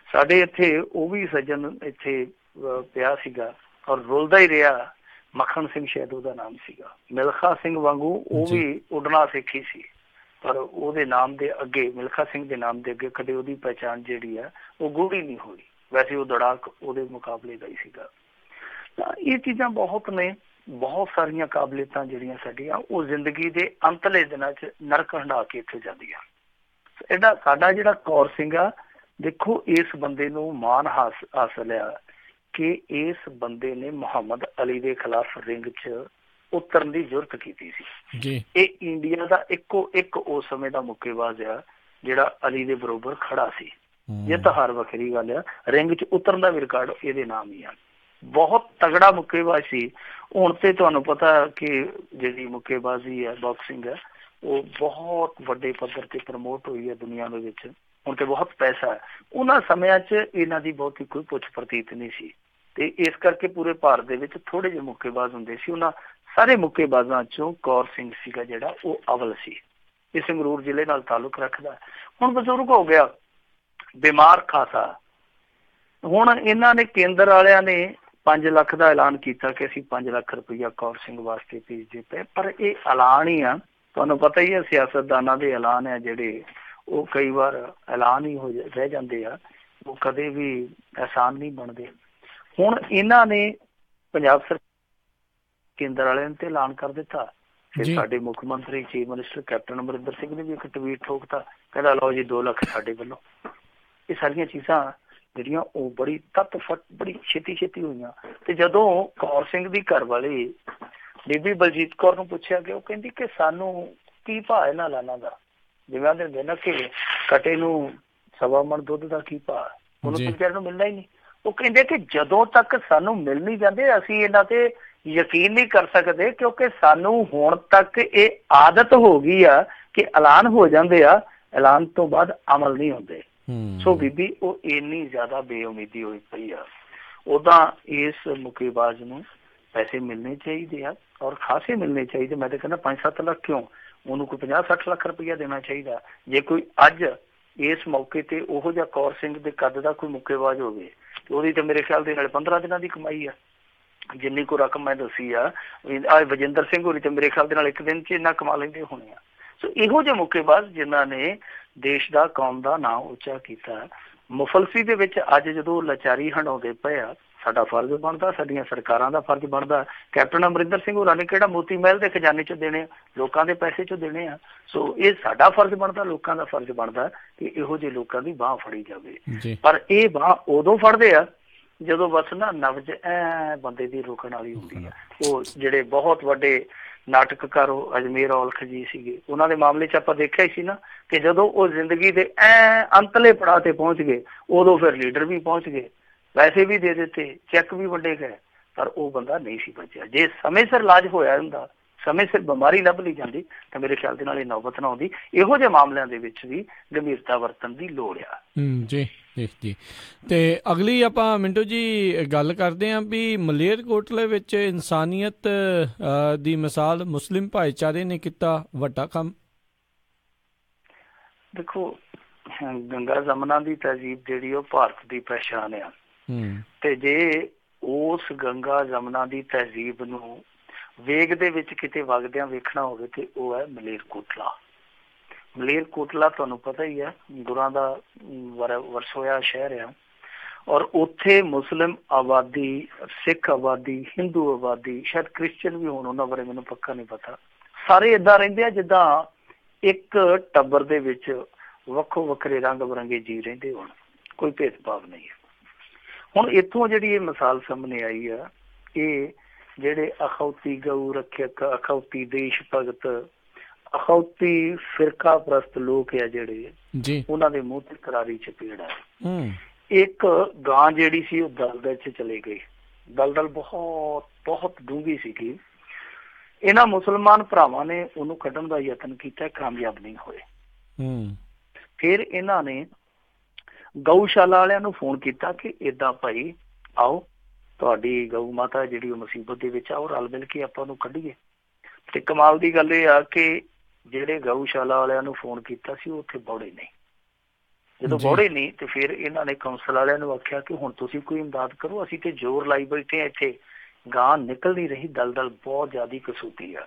ਸਾਡੇ ਇੱਥੇ। ਉਹ ਵੀ ਸੱਜਣ ਇੱਥੇ ਪਿਆ ਸੀਗਾ ਔਰ ਰੁਲਦਾ ਹੀ ਰਿਹਾ। ਮੱਖਣ ਸਿੰਘ ਸ਼ਾਇਦ ਉਹਦਾ ਨਾਮ ਸੀਗਾ। ਮਿਲਖਾ ਸਿੰਘ ਵਾਂਗੂ ਉਹ ਵੀ ਉੱਡਣਾ ਸਿੱਖੀ ਸੀ, ਪਰ ਉਹਦੇ ਨਾਮ ਦੇ ਅੱਗੇ, ਮਿਲਖਾ ਸਿੰਘ ਦੇ ਨਾਮ ਦੇ ਅੱਗੇ ਕਦੇ ਉਹਦੀ ਪਹਿਚਾਣ ਜਿਹੜੀ ਆ ਉਹ ਗੂੜੀ ਨਹੀਂ ਹੋਈ। ਵੈਸੇ ਉਹ ਦੜਾਕ ਉਹਦੇ ਮੁਕਾਬਲੇ ਦਾ ਹੀ ਸੀਗਾ। ਤਾਂ ਇਹ ਚੀਜ਼ਾਂ ਬਹੁਤ ਨੇ, ਬਹੁਤ ਸਾਰੀਆਂ ਕਾਬਲੀਅਤਾਂ ਜਿਹੜੀਆਂ ਸਾਡੀਆਂ ਉਹ ਜ਼ਿੰਦਗੀ ਦੇ ਅੰਤਲੇ ਦਿਨਾਂ 'ਚ ਨਰਕ ਹੰਢਾ ਕੇ ਇੱਥੇ ਜਾਂਦੀਆਂ। ਇਹਦਾ ਸਾਡਾ ਜਿਹੜਾ ਕੌਰ ਸਿੰਘ ਆ, ਦੇਖੋ ਇਸ ਬੰਦੇ ਨੂੰ ਮਾਣ ਹਾਸਲ ਆ ਕਿ ਇਸ ਬੰਦੇ ਨੇ ਮੁਹੰਮਦ ਅਲੀ ਦੇ ਖਿਲਾਫ ਰਿੰਗ 'ਚ ਉਤਰਨ ਦੀ ਜੁਰਤ ਕੀਤੀ ਸੀ। ਇਹ ਇੰਡੀਆ ਦਾ ਇੱਕੋ ਇੱਕ ਉਸ ਸਮੇਂ ਦਾ ਮੁੱਕੇਬਾਜ਼ ਆ ਜਿਹੜਾ ਅਲੀ ਦੇ ਬਰੋਬਰ ਖੜਾ ਸੀ। ਜਿੱਤ ਹਾਰ ਵੱਖਰੀ ਗੱਲ ਆ, ਰਿੰਗ 'ਚ ਉਤਰਨ ਦਾ ਵੀ ਰਿਕਾਰਡ ਇਹਦੇ ਨਾਮ ਹੀ ਆ। ਬਹੁਤ ਤਗੜਾ ਮੁੱਕੇਬਾਜ਼ ਸੀ। ਹੁਣ ਤੇ ਤੁਹਾਨੂੰ ਪਤਾ ਕਿ ਜਿਹੜੀ ਮੁੱਕੇਬਾਜ਼ੀ ਹੈ, ਬਾਕਸਿੰਗ ਹੈ, ਉਹ ਬਹੁਤ ਵੱਡੇ ਪੱਧਰ ਤੇ ਪ੍ਰਮੋਟ ਹੋਈ ਹੈ ਦੁਨੀਆ ਦੇ ਵਿੱਚ। ਹੁਣ ਤੇ ਬਹੁਤ ਪੈਸਾ ਹੈ। ਉਹਨਾਂ ਸਮਿਆਂ 'ਚ ਇਹਨਾਂ ਦੀ ਬਹੁਤੀ ਕੋਈ ਪੁੱਛ ਪ੍ਰਤੀਤ ਨਹੀਂ ਸੀ ਤੇ ਇਸ ਕਰਕੇ ਪੂਰੇ ਭਾਰਤ ਦੇ ਵਿੱਚ ਥੋੜੇ ਜਿਹੇ ਮੁੱਕੇਬਾਜ਼ ਹੁੰਦੇ ਸੀ। ਉਹਨਾਂ ਸਾਰੇ ਮੁੱਕੇਬਾਜ਼ਾਂ 'ਚੋਂ ਕੌਰ ਸਿੰਘ ਸੀਗਾ ਜਿਹੜਾ ਉਹ ਅਵਲ ਸੀ। ਇਹ ਸੰਗਰੂਰ ਜ਼ਿਲ੍ਹੇ ਨਾਲ ਤਾਲੁਕ ਰੱਖਦਾ। ਹੁਣ ਬਜ਼ੁਰਗ ਹੋ ਗਿਆ, ਬਿਮਾਰ ਖਾਸਾ। ਹੁਣ ਇਹਨਾਂ ਨੇ ਕੇਂਦਰ ਵਾਲਿਆਂ ਨੇ 5 ਲੱਖ ਦਾ ਐਲਾਨ ਕੀਤਾ ਕਿ ਅਸੀਂ 5 ਲੱਖ ਰੁਪਈਆ ਕੌਰ ਸਿੰਘ ਵਾਸਤੇ ਭੇਜਦੇ ਪਏ, ਪਰ ਇਹ ਐਲਾਨ ਹੀ ਆ। ਤੁਹਾਨੂੰ ਪਤਾ ਹੀ ਹੈ ਸਿਆਸਤਦਾਨਾਂ ਦੇ ਐਲਾਨ ਹੈ ਜਿਹੜੇ ਉਹ ਕਈ ਵਾਰ ਐਲਾਨ ਹੀ ਹੋ ਰਹਿ ਜਾਂਦੇ ਆ, ਉਹ ਕਦੇ ਵੀ ਆਸਾਨ ਨਹੀਂ ਬਣਦੇ। ਹੁਣ ਇਹਨਾਂ ਨੇ ਪੰਜਾਬ ਸਰਕਾਰ ਕੇਂਦਰ ਵਾਲਿਆਂ ਨੇ ਤੇ ਐਲਾਨ ਕਰ ਦਿੱਤਾ। ਫਿਰ ਸਾਡੇ ਮੁੱਖ ਮੰਤਰੀ chief minister captain Amarinder Singh ਨੇ ਵੀ ਇੱਕ ਟਵੀਟ ਠੋਕਤਾ, ਕਹਿੰਦਾ ਲਓ ਜੀ 2 ਲੱਖ ਸਾਡੇ ਵੱਲੋਂ। ਇਹ ਸਾਰੀਆਂ ਚੀਜ਼ਾਂ ਜਿਹੜੀਆਂ ਉਹ ਬੜੀ ਤੱਤ-ਫੱਟ ਬੜੀ ਛੇਤੀ ਹੋਈਆਂ। ਤੇ ਜਦੋਂ ਕੌਰ ਸਿੰਘ ਦੀ ਘਰ ਵਾਲੀ ਬੀਬੀ ਬਲਜੀਤ ਕੌਰ ਨੂੰ ਪੁੱਛਿਆ ਗਿਆ, ਉਹ ਕਹਿੰਦੀ ਕਿ ਸਾਨੂੰ ਕੀ ਭਾਅ ਇਹਨਾਂ ਲਾਲਾਂ ਦਾ। ਜਿਵੇਂ ਆਂਦੇ ਹੁੰਦੇ ਨਾ ਕਿ ਕਟੇ ਨੂੰ 1.25 ਮਣ ਦੁੱਧ ਦਾ ਕੀ ਭਾਅ, ਉਹਨੂੰ ਵਿਚਾਰੇ ਨੂੰ ਮਿਲਣਾ ਹੀ ਨਹੀਂ। ਉਹ ਕਹਿੰਦੇ ਕਿ ਜਦੋਂ ਤੱਕ ਸਾਨੂੰ ਮਿਲ ਨਹੀਂ ਜਾਂਦੇ ਅਸੀਂ ਇਹਨਾਂ ਤੇ ਯਕੀਨ ਨਹੀਂ ਕਰ ਸਕਦੇ, ਕਿਉਂਕਿ ਸਾਨੂੰ ਹੁਣ ਤੱਕ ਇਹ ਆਦਤ ਹੋ ਗਈ ਆ ਕਿ ਐਲਾਨ ਹੋ ਜਾਂਦੇ ਆ, ਐਲਾਨ ਤੋਂ ਬਾਅਦ ਅਮਲ ਨਹੀਂ ਹੁੰਦੇ। ਸੋ ਬੀਬੀ ਉਹ ਇੰਨੀ ਜ਼ਿਆਦਾ ਬੇਉਮੀਦੀ ਹੋਈ ਪਈ ਆ। ਉਦਾਂ ਇਸ ਮੁੱਕੇਬਾਜ਼ ਨੂੰ ਪੈਸੇ ਮਿਲਣੇ ਚਾਹੀਦੇ ਆ ਔਰ ਖਾਸੇ ਮਿਲਣੇ ਚਾਹੀਦੇ। ਮੈਂ ਤਾਂ ਕਹਿੰਦਾ 5-7 ਲੱਖ ਕਿਉਂ, ਉਹਨੂੰ ਕੋਈ 50-60 ਲੱਖ ਰੁਪਈਆ ਦੇਣਾ ਚਾਹੀਦਾ। ਜੇ ਕੋਈ ਅੱਜ ਇਸ ਮੌਕੇ ਤੇ ਉਹੋ ਜਿਹਾ ਕੌਰ ਸਿੰਘ ਦੇ ਕੱਦ ਦਾ ਕੋਈ ਮੁੱਕੇਬਾਜ਼ ਹੋਵੇ ਤੇ ਉਹਦੀ ਤਾਂ ਮੇਰੇ ਖਿਆਲ ਦੇ ਨਾਲ 15 ਦਿਨਾਂ ਦੀ ਕਮਾਈ ਆ। ਜਿੰਨੀ ਕੋ ਰਕਮ ਮੈਂ ਦੱਸੀ ਆ, ਵਜਿੰਦਰ ਸਿੰਘ ਹੋਰੀ ਤੇ ਮੇਰੇ ਖਿਆਲ ਦੇ ਨਾਲ ਇੱਕ ਦਿਨ 'ਚ ਇੰਨਾ ਕਮਾ ਲੈਂਦੇ ਹੋਣੇ ਆ। ਸੋ ਇਹੋ ਜਿਹੇ ਮੁੱਕੇਬਾਜ਼ ਜਿਨ੍ਹਾਂ ਨੇ ਦੇਸ਼ ਦਾ, ਕੌਮ ਦਾ ਨਾਂ ਉੱਚਾ ਕੀਤਾ। ਮੁਫਲਸੀ ਦੇ ਵਿੱਚ ਅੱਜ ਜਦੋਂ ਲਾਚਾਰੀ ਹੰਡਾਉਂਦੇ ਪਏ ਆ, ਸਾਡਾ ਫਰਜ਼ ਬਣਦਾ, ਸਾਡੀਆਂ ਸਰਕਾਰਾਂ ਦਾ ਫਰਜ਼ ਬਣਦਾ। ਕੈਪਟਨ ਅਮਰਿੰਦਰ ਸਿੰਘ ਹੋਰਾਂ ਨੇ ਕਿਹੜਾ ਮੋਤੀ ਮਹਿਲ ਦੇ ਖਜ਼ਾਨੇ 'ਚ ਦੇਣੇ, ਲੋਕਾਂ ਦੇ ਪੈਸੇ 'ਚ ਦੇਣੇ ਆ। ਸੋ ਇਹ ਸਾਡਾ ਫਰਜ਼ ਬਣਦਾ, ਲੋਕਾਂ ਦਾ ਫਰਜ਼ ਬਣਦਾ ਕਿ ਇਹੋ ਜਿਹੇ ਲੋਕਾਂ ਦੀ ਬਾਂਹ ਫੜੀ ਜਾਵੇ। ਪਰ ਇਹ ਬਾਂਹ ਉਦੋਂ ਫੜਦੇ ਆ ਜਦੋਂ ਬਸ ਨਾ ਨਬਜ਼ ਬੰਦੇ ਦੀ ਰੁਕਣ ਵਾਲੀ ਹੁੰਦੀ ਆ। ਉਹ ਜਿਹੜੇ ਬਹੁਤ ਵੱਡੇ ਨਾਟਕਕਾਰ ਅਜਮੇਰ ਔਲਖ ਜੀ ਸੀਗੇ, ਉਹਨਾਂ ਦੇ ਮਾਮਲੇ 'ਚ ਆਪਾਂ ਦੇਖਿਆ ਹੀ ਸੀ ਨਾ ਕਿ ਜਦੋਂ ਉਹ ਜ਼ਿੰਦਗੀ ਦੇ ਅੰਤਲੇ ਪੜਾਅ ਤੇ ਪਹੁੰਚ ਗਏ, ਉਦੋਂ ਫਿਰ ਲੀਡਰ ਵੀ ਪਹੁੰਚ ਗਏ, ਪੈਸੇ ਵੀ ਦੇ ਦਿੱਤੇ, ਚੈੱਕ ਵੀ ਵੰਡੇ ਗਏ, ਪਰ ਉਹ ਬੰਦਾ ਨਹੀਂ ਸੀ ਬਚਿਆ। ਜੇ ਸਮੇਂ ਸਿਰ ਇਲਾਜ ਹੋਇਆ ਹੁੰਦਾ ਸਮੇਂ ਸਿਰ ਬਿਮਾਰੀ ਲੱਭ ਲਈ ਜਾਂਦੀ ਤਾਂ ਮੇਰੇ ਖਿਆਲ ਦੇ ਨਾਲ ਇਹ ਨੌਬਤ ਨਾ ਆਉਂਦੀ। ਇਹੋ ਜਿਹੇ ਮਾਮਲਿਆਂ ਦੇ ਵਿੱਚ ਵੀ ਗੰਭੀਰਤਾ ਵਰਤਣ ਦੀ ਲੋੜ ਆ। ਜੀ ਜੀ। ਤੇ ਅਗਲੀ ਆਪਾਂ ਮਿੰਟੂ ਜੀ ਗੱਲ ਕਰਦੇ ਹਾਂ ਵੀ ਮਲੇਰਕੋਟਲੇ ਵਿੱਚ ਇਨਸਾਨੀਅਤ ਦੀ ਮਿਸਾਲ ਮੁਸਲਿਮ ਭਾਈਚਾਰੇ ਨੇ ਕੀਤਾ ਵੱਡਾ ਕੰਮ। ਦੇਖੋ, ਗੰਗਾ ਜਮਨਾ ਦੀ ਤਹਿਜ਼ੀਬ ਜਿਹੜੀ ਉਹ ਭਾਰਤ ਦੀ ਪਹਿਚਾਣ ਆ, ਤੇ ਜੇ ਉਸ ਗੰਗਾ ਜਮਨਾ ਦੀ ਤਹਿਜ਼ੀਬ ਨੂੰ ਵੇਗ ਦੇ ਵਿੱਚ ਕਿਤੇ ਵਗਦਿਆਂ ਵੇਖਣਾ ਹੋਵੇ ਤੇ ਉਹ ਹੈ ਮਲੇਰਕੋਟਲਾ। ਮਲੇਰਕੋਟਲਾ ਤੁਹਾਨੂੰ ਪਤਾ ਹੀ ਹੈ, ਗੁਰਾਂ ਦਾ ਵਰਸੋਇਆ ਸ਼ਹਿਰ ਆ, ਔਰ ਉੱਥੇ ਮੁਸਲਿਮ ਆਬਾਦੀ, ਸਿੱਖ ਆਬਾਦੀ, ਹਿੰਦੂ ਆਬਾਦੀ, ਸ਼ਾਇਦ ਕ੍ਰਿਸਚਨ ਵੀ ਹੋਣ, ਉਹਨਾਂ ਬਾਰੇ ਮੈਨੂੰ ਪੱਕਾ ਨਹੀਂ ਪਤਾ, ਸਾਰੇ ਏਦਾਂ ਰਹਿੰਦੇ ਆ ਜਿੱਦਾਂ ਇੱਕ ਟੱਬਰ ਦੇ ਵਿੱਚ ਵੱਖੋ ਵੱਖਰੇ ਰੰਗ ਬਿਰੰਗੇ ਜੀਅ ਰਹਿੰਦੇ ਹੋਣ, ਕੋਈ ਭੇਦਭਾਵ ਨਹੀਂ ਹੈ। ਹੁਣ ਇੱਥੋਂ ਜਿਹੜੀ ਇਹ ਮਿਸਾਲ ਸਾਹਮਣੇ ਆਈ ਆ, ਇਹ ਜਿਹੜੇ ਅਖੌਤੀ ਗਊ ਰੱਖਿਅਕ, ਅਖੌਤੀ ਦੇਸ਼ ਭਗਤ, ਅਖੌਤੀ ਫਿਰਕਾ ਪ੍ਰਸਤ ਲੋਕ ਆ ਜਿਹੜੇ, ਉਹਨਾਂ ਦੇ ਮੂੰਹ ਤੇ ਕਰਾਰੀ ਚਪੇੜ ਆ। ਇੱਕ ਗਾਂ ਜਿਹੜੀ ਸੀ ਉਹ ਦਲਦਲ ਚ ਚਲੇ ਗਈ, ਦਲਦਲ ਬਹੁਤ ਬਹੁਤ ਡੂੰਘੀ ਸੀਗੀ। ਇਹਨਾਂ ਮੁਸਲਮਾਨ ਭਰਾਵਾਂ ਨੇ ਉਹਨੂੰ ਕੱਢਣ ਦਾ ਯਤਨ ਕੀਤਾ, ਕਾਮਯਾਬ ਨਹੀਂ ਹੋਏ। ਫਿਰ ਇਹਨਾਂ ਨੇ ਗਊਸ਼ਾਲਾ ਵਾਲਿਆਂ ਨੂੰ ਫੋਨ ਕੀਤਾ ਕਿ ਏਦਾਂ ਭਾਈ ਆਓ, ਤੁਹਾਡੀ ਗਊ ਮਾਤਾ ਜਿਹੜੀ ਉਹ ਮੁਸੀਬਤ ਦੇ ਵਿੱਚ ਆ, ਉਹ ਰਲ ਮਿਲ ਕੇ ਆਪਾਂ ਉਹਨੂੰ ਕੱਢੀਏ। ਤੇ ਕਮਾਲ ਦੀ ਗੱਲ ਇਹ ਆ ਕਿ ਜਿਹੜੇ ਗਊਸ਼ਾਲਾ ਵਾਲਿਆਂ ਨੂੰ ਫੋਨ ਕੀਤਾ ਸੀ ਉਹ ਉੱਥੇ ਬੌੜੇ ਨਹੀਂ। ਜਦੋਂ ਬੌੜੇ ਨਹੀਂ ਤੇ ਫਿਰ ਇਹਨਾਂ ਨੇ ਕੌਂਸਲ ਵਾਲਿਆਂ ਨੂੰ ਆਖਿਆ ਕਿ ਹੁਣ ਤੁਸੀਂ ਕੋਈ ਇਮਦਾਦ ਕਰੋ, ਅਸੀਂ ਤੇ ਜ਼ੋਰ ਲਾਈ ਬੈਠੇ ਆ, ਇੱਥੇ ਗਾਂ ਨਿਕਲ ਨਹੀਂ ਰਹੀ, ਦਲਦਲ ਬਹੁਤ ਜ਼ਿਆਦਾ ਕਸੂਤੀ ਆ।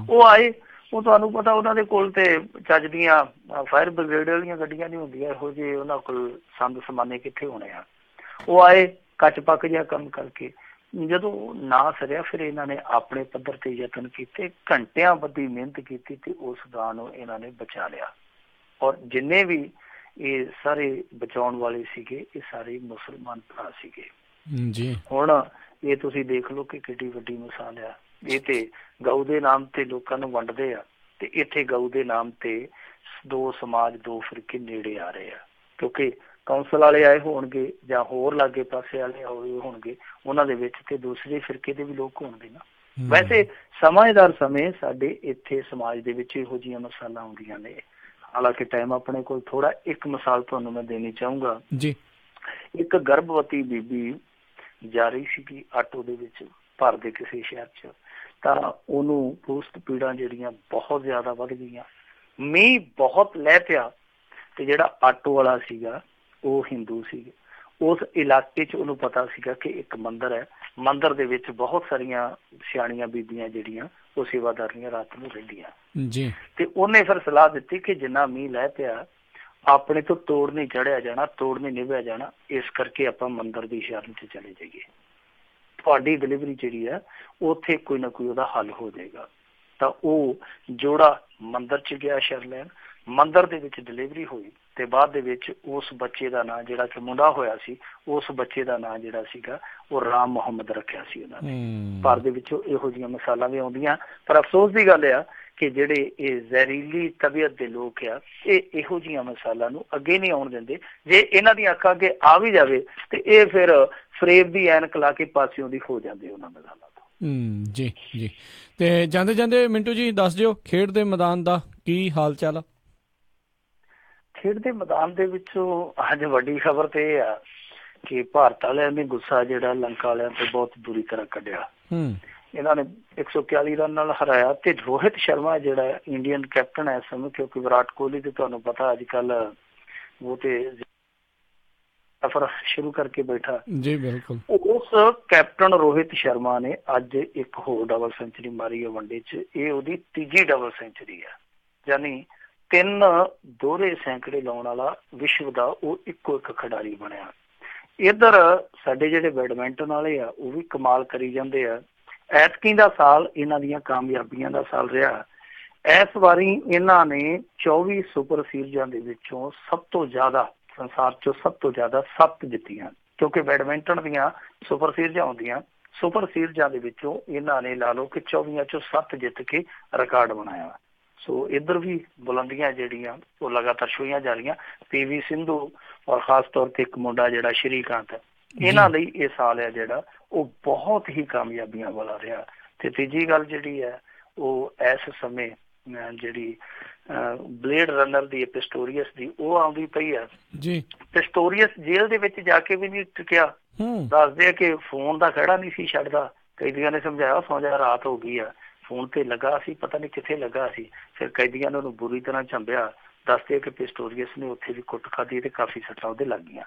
ਉਹ ਆਏ, ਉਹ ਤੁਹਾਨੂੰ ਪਤਾ ਉਹਨਾਂ ਦੇ ਕੋਲ ਤੇ ਚੱਜ ਦੀਆਂ ਫਾਇਰ ਬ੍ਰਿਗੇਡ ਵਾਲੀਆਂ ਗੱਡੀਆਂ ਨਹੀਂ ਹੁੰਦੀਆਂ, ਇਹੋ ਜਿਹੇ ਉਹਨਾਂ ਕੋਲ ਸੰਦ ਸਮਾਨੇ ਕਿੱਥੇ ਹੋਣੇ ਆ। ਉਹ ਆਏ ਕੱਚ ਪੱਕ ਜਿਹਾ ਕੰਮ ਕਰਕੇ, ਜਦੋਂ ਨਾ ਸਰਿਆ ਫਿਰ ਇਹਨਾਂ ਨੇ ਆਪਣੇ ਪੱਧਰ ਤੇ ਯਤਨ ਕੀਤੇ, ਘੰਟਿਆਂ ਬੱਧੀ ਮਿਹਨਤ ਕੀਤੀ ਤੇ ਉਸ ਗਾਂ ਨੂੰ ਇਹਨਾਂ ਨੇ ਬਚਾ ਲਿਆ। ਔਰ ਜਿੰਨੇ ਵੀ ਇਹ ਸਾਰੇ ਬਚਾਉਣ ਵਾਲੇ ਸੀਗੇ, ਇਹ ਸਾਰੇ ਮੁਸਲਮਾਨ ਭਰਾ ਸੀਗੇ। ਹੁਣ ਇਹ ਤੁਸੀਂ ਦੇਖ ਲਓ ਕਿ ਕਿੱਡੀ ਵੱਡੀ ਮਿਸਾਲ ਆ। ਇਹ ਤੇ ਗਊ ਦੇ ਨਾਮ ਤੇ ਲੋਕਾਂ ਨੂੰ ਵੰਡਦੇ ਆ, ਤੇ ਇੱਥੇ ਗਊ ਦੇ ਨਾਮ ਤੇ ਦੋ ਸਮਾਜ, ਦੋ ਫਿਰਕੇ ਨੇੜੇ ਆ ਰਹੇ ਆ, ਕਿਉਂਕਿ ਕੌਂਸਲ ਵਾਲੇ ਆਏ ਹੋਣਗੇ ਜਾਂ ਹੋਰ ਲਾਗੇ ਪਾਸੇ ਵਾਲੇ ਹੋਏ ਹੋਣਗੇ, ਉਹਨਾਂ ਦੇ ਵਿੱਚ ਤੇ ਦੂਸਰੇ ਫਿਰਕੇ ਦੇ ਵੀ ਲੋਕ ਹੋਣਗੇ ਨਾ। ਵੈਸੇ ਸਮਝਦਾਰ ਸਮੇਂ ਸਾਡੇ ਇੱਥੇ ਸਮਾਜ ਦੇ ਵਿੱਚ ਇਹੋ ਜਿਹੀਆਂ ਮਿਸਾਲਾਂ ਆਉਂਦੀਆਂ ਨੇ। ਹਾਲਾਂਕਿ ਟਾਈਮ ਆਪਣੇ ਕੋਲ ਥੋੜਾ, ਇੱਕ ਮਿਸਾਲ ਤੁਹਾਨੂੰ ਮੈਂ ਦੇਣੀ ਚਾਹੂੰਗਾ ਜੀ। ਇੱਕ ਗਰਭਵਤੀ ਬੀਬੀ ਜਾ ਰਹੀ ਸੀਗੀ ਆਟੋ ਦੇ ਵਿੱਚ ਭਾਰਤ ਦੇ ਕਿਸੇ ਸ਼ਹਿਰ 'ਚ, ਤਾਂ ਉਹਨੂੰ ਪੋਸਟ ਪੀੜਾਂ ਜਿਹੜੀਆਂ ਬਹੁਤ ਜ਼ਿਆਦਾ ਵੱਧ ਗਈਆਂ, ਮੀਂਹ ਬਹੁਤ ਲੈ ਪਿਆ, ਤੇ ਜਿਹੜਾ ਆਟੋ ਵਾਲਾ ਸੀਗਾ ਉਹ ਹਿੰਦੂ ਸੀਗੇ। ਉਸ ਇਲਾਕੇ 'ਚ ਉਹਨੂੰ ਪਤਾ ਸੀਗਾ ਕਿ ਇੱਕ ਮੰਦਿਰ ਹੈ, ਮੰਦਿਰ ਦੇ ਵਿੱਚ ਬਹੁਤ ਸਾਰੀਆਂ ਸਿਆਣੀਆਂ ਬੀਬੀਆਂ ਜਿਹੜੀਆਂ ਉਹ ਸੇਵਾਦਾਰੀਆਂ ਰਾਤ ਨੂੰ ਰਹਿੰਦੀਆਂ ਜੀ। ਤੇ ਉਹਨੇ ਫਿਰ ਸਲਾਹ ਦਿੱਤੀ ਕਿ ਜਿੰਨਾ ਮੀਂਹ ਲੈ ਪਿਆ ਆਪਣੇ ਤੋਂ ਤੋੜ ਨਹੀਂ ਚੜਿਆ ਜਾਣਾ, ਤੋੜ ਨਹੀਂ ਨਿਭਿਆ ਜਾਣਾ, ਇਸ ਕਰਕੇ ਆਪਾਂ ਮੰਦਿਰ ਦੀ ਸ਼ਰਨ 'ਚ ਚਲੇ ਜਾਈਏ, ਤੁਹਾਡੀ ਡਿਲੀਵਰੀ ਜਿਹੜੀ ਹੈ ਉੱਥੇ ਕੋਈ ਨਾ ਕੋਈ ਉਹਦਾ ਹੱਲ ਹੋ ਜਾਏਗਾ। ਤਾਂ ਉਹ ਜੋੜਾ ਮੰਦਿਰ 'ਚ ਗਿਆ ਸ਼ਰਨ ਲੈਣ, ਮੰਦਿਰ ਦੇ ਵਿੱਚ ਡਿਲੀਵਰੀ ਹੋਈ, ਤੇ ਬਾਅਦ ਦੇ ਵਿੱਚ ਉਸ ਬੱਚੇ ਦਾ ਨਾਂ, ਜਿਹੜਾ ਕਿ ਮੁੰਡਾ ਹੋਇਆ ਸੀ, ਉਸ ਬੱਚੇ ਦਾ ਨਾਂ ਜਿਹੜਾ ਸੀਗਾ ਉਹ ਰਾਮ ਮੁਹੰਮਦ ਰੱਖਿਆ ਸੀ ਉਹਨਾਂ ਨੇ। ਭਾਰਤ ਦੇ ਵਿੱਚੋਂ ਇਹੋ ਜਿਹੀਆਂ ਮਿਸਾਲਾਂ ਵੀ ਆਉਂਦੀਆਂ, ਪਰ ਅਫਸੋਸ ਦੀ ਗੱਲ ਆ ਕਿ ਜਿਹੜੇ ਇਹ ਜ਼ਹਿਰੀਲੀ ਤਬੀਅਤ ਦੇ ਲੋਕ ਆ, ਇਹ ਇਹੋ ਜਿਹੀਆਂ ਮਿਸਾਲਾਂ ਨੂੰ ਅੱਗੇ ਨਹੀਂ ਆਉਣ ਦਿੰਦੇ। ਜੇ ਇਹਨਾਂ ਦੀਆਂ ਅੱਖਾਂ ਅੱਗੇ ਆ ਵੀ ਜਾਵੇ ਤੇ ਇਹ ਫਿਰ ਫਰੇਬ ਦੀ ਐਨਕ ਲਾ ਕੇ ਪਾਸਿਓਂ ਦੀ ਹੋ ਜਾਂਦੇ ਉਹਨਾਂ ਮਿਸਾਲਾਂ ਤੋਂ। ਜੀ ਜੀ। ਤੇ ਜਾਂਦੇ ਜਾਂਦੇ ਮਿੰਟੂ ਜੀ ਦੱਸ ਦਿਓ, ਖੇਡ ਦੇ ਮੈਦਾਨ ਦਾ ਕੀ ਹਾਲ ਚਾਲ ਆ? ਖੇਡ ਦੇ ਮੈਦਾਨ ਦੇ ਵਿੱਚੋਂ ਅੱਜ ਵੱਡੀ ਖਬਰ ਤੇ ਇਹ ਆ ਕਿ ਭਾਰਤ ਵਾਲਿਆਂ ਨੇ ਗੁੱਸਾ ਜਿਹੜਾ ਲੰਕਾ ਵਾਲਿਆਂ ਤੇ ਬਹੁਤ ਬੁਰੀ ਤਰ੍ਹਾਂ ਕੱਢਿਆ। ਇਹਨਾਂ ਨੇ 141 ਰਨ ਨਾਲ ਹਰਾਇਆ, ਤੇ ਰੋਹਿਤ ਸ਼ਰਮਾ ਜਿਹੜਾ ਇੰਡੀਅਨ ਕੈਪਟਨ ਹੈ ਇਸ ਸਮੇਂ, ਕਿਉਂਕਿ ਵਿਰਾਟ ਕੋਹਲੀ ਤੇ ਤੁਹਾਨੂੰ ਪਤਾ ਅੱਜ ਕੱਲ ਉਹ ਤੇ ਸਫਰ ਸ਼ੁਰੂ ਕਰਕੇ ਬੈਠਾ ਜੀ। ਬਿਲਕੁਲ। ਉਸ ਕੈਪਟਨ ਰੋਹਿਤ ਸ਼ਰਮਾ ਨੇ ਅੱਜ ਇੱਕ ਹੋਰ ਡਬਲ ਸੈਂਚੁਰੀ ਮਾਰੀ ਹੈ ਵਨਡੇ 'ਚ। ਇਹ ਉਹਦੀ ਤੀਜੀ ਡਬਲ ਸੈਂਚੁਰੀ ਹੈ, ਯਾਨੀ 3 ਦੋਹਰੇ ਸੈਂਕੜੇ ਲਾਉਣ ਵਾਲਾ ਵਿਸ਼ਵ ਦਾ ਉਹ ਇੱਕੋ ਇੱਕ ਖਿਡਾਰੀ ਬਣਿਆ। ਇੱਧਰ ਸਾਡੇ ਜਿਹੜੇ ਬੈਡਮਿੰਟਨ ਵਾਲੇ ਆ ਉਹ ਵੀ ਕਮਾਲ ਕਰੀ ਜਾਂਦੇ ਆ। ਐਤਕੀ ਦਾ ਸਾਲ ਇਹਨਾਂ ਦੀਆਂ ਕਾਮਯਾਬੀਆਂ ਦਾ ਸਾਲ ਰਿਹਾ। ਇਸ ਵਾਰੀ ਇਹਨਾਂ ਨੇ 24 ਸੁਪਰ ਸੀਰੀਜ਼ਾਂ ਦੇ ਵਿੱਚੋਂ ਸਭ ਤੋਂ ਜ਼ਿਆਦਾ, ਸੰਸਾਰ 'ਚੋਂ ਸਭ ਤੋਂ ਜ਼ਿਆਦਾ 7 ਜਿੱਤੀਆਂ, ਕਿਉਂਕਿ ਬੈਡਮਿੰਟਨ ਦੀਆਂ ਸੁਪਰ ਸੀਰੀਜ਼ਾਂ ਹੁੰਦੀਆਂ। ਸੁਪਰ ਸੀਰੀਜ਼ਾਂ ਦੇ ਵਿੱਚੋਂ ਇਹਨਾਂ ਨੇ ਲਾ ਲਓ ਕਿ 24 'ਚੋਂ 7 ਜਿੱਤ ਕੇ ਰਿਕਾਰਡ ਬਣਾਇਆ। ਸੋ ਇੱਧਰ ਵੀ ਬੁਲੰਦੀਆਂ ਜਿਹੜੀਆਂ ਉਹ ਲਗਾਤਾਰ ਛੂਹੀਆਂ ਜਾ ਰਹੀਆਂ। PV ਸਿੰਧੂ ਔਰ ਖਾਸ ਤੌਰ ਤੇ ਇੱਕ ਮੁੰਡਾ ਜਿਹੜਾ ਸ਼੍ਰੀਕਾਂਤ, ਇਹਨਾਂ ਲਈ ਇਹ ਸਾਲ ਹੈ ਜਿਹੜਾ ਉਹ ਬਹੁਤ ਹੀ ਕਾਮਯਾਬੀਆਂ ਵਾਲਾ ਰਿਹਾ। ਤੇ ਤੀਜੀ ਗੱਲ ਜਿਹੜੀ ਹੈ ਉਹ ਇਸ ਸਮੇਂ ਜਿਹੜੀ ਬਲੇਡ ਰਨਰ ਦੀ ਪਿਸਟੋਰੀਅਸ ਦੀ ਉਹ ਆਉਂਦੀ ਪਈ ਆ ਜੀ। ਪਿਸਟੋਰੀਅਸ ਜੇਲ੍ਹ ਦੇ ਵਿੱਚ ਜਾ ਕੇ ਵੀ ਨਹੀਂ ਟਿਕਿਆ। ਦੱਸਦੇ ਆ ਕਿ ਫੋਨ ਦਾ ਖਹਿੜਾ ਨਹੀਂ ਸੀ ਛੱਡਦਾ। ਕੈਦੀਆਂ ਨੇ ਸਮਝਾਇਆ ਸੌਂ ਜਾ, ਰਾਤ ਹੋ ਗਈ ਆ, ਫੋਨ ਤੇ ਲੱਗਾ ਸੀ, ਪਤਾ ਨਹੀਂ ਕਿੱਥੇ ਲੱਗਾ ਸੀ। ਫਿਰ ਕੈਦੀਆਂ ਨੇ ਉਹਨੂੰ ਬੁਰੀ ਤਰ੍ਹਾਂ ਝੰਬਿਆ। ਦੱਸਦੇ ਕਿ ਪਿਸਟੋਰੀਅਸ ਨੇ ਉੱਥੇ ਵੀ ਕੁੱਟ ਖਾਧੀ ਤੇ ਕਾਫੀ ਸੱਟਾਂ ਉਹਦੇ ਲੱਗ ਗਈਆਂ।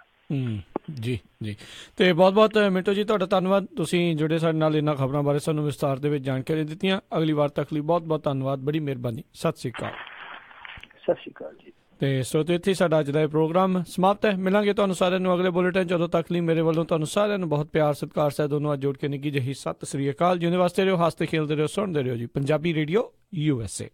ਜੀ ਜੀ। ਤੇ ਬਹੁਤ ਬਹੁਤ ਮਿੰਟੂ ਜੀ ਤੁਹਾਡਾ ਧੰਨਵਾਦ, ਤੁਸੀਂ ਜਿਹੜੇ ਸਾਡੇ ਨਾਲ ਇਹਨਾਂ ਖਬਰਾਂ ਬਾਰੇ ਸਾਨੂੰ ਵਿਸਤਾਰ ਦੇ ਵਿੱਚ ਜਾਣਕਾਰੀ ਦਿੱਤੀਆਂ। ਅਗਲੀ ਵਾਰ ਤੱਕ ਲਈ ਬਹੁਤ ਬਹੁਤ ਧੰਨਵਾਦ, ਬੜੀ ਮਿਹਰਬਾਨੀ। ਸਤਿ ਸ਼੍ਰੀ ਅਕਾਲ। ਸਤਿ ਸ਼੍ਰੀ ਅਕਾਲ ਜੀ। ਤੇ ਸਰੋਤਿਓ ਇੱਥੇ ਸਾਡਾ ਅੱਜ ਦਾ ਇਹ ਪ੍ਰੋਗਰਾਮ ਸਮਾਪਤ ਹੈ। ਮਿਲਾਂਗੇ ਤੁਹਾਨੂੰ ਸਾਰਿਆਂ ਨੂੰ ਅਗਲੇ ਬੁਲੇਟਿਨ। ਜਦੋਂ ਤੱਕ ਲਈ ਮੇਰੇ ਵੱਲੋਂ ਤੁਹਾਨੂੰ ਸਾਰਿਆਂ ਨੂੰ ਬਹੁਤ ਪਿਆਰ ਸਤਿਕਾਰ ਸਹਿਤ ਦੋਨੋਂ ਅੱਜ ਜੋੜ ਕੇ ਨਿੱਘੀ ਜਿਹੀ ਸਤਿ ਸ਼੍ਰੀ ਅਕਾਲ। ਜਿਹਦੇ ਵਾਸਤੇ ਰਹੋ, ਹੱਸਦੇ ਖੇਲਦੇ ਰਹੋ, ਸੁਣਦੇ ਰਹੋ ਜੀ ਪੰਜਾਬੀ ਰੇਡੀਓ USA।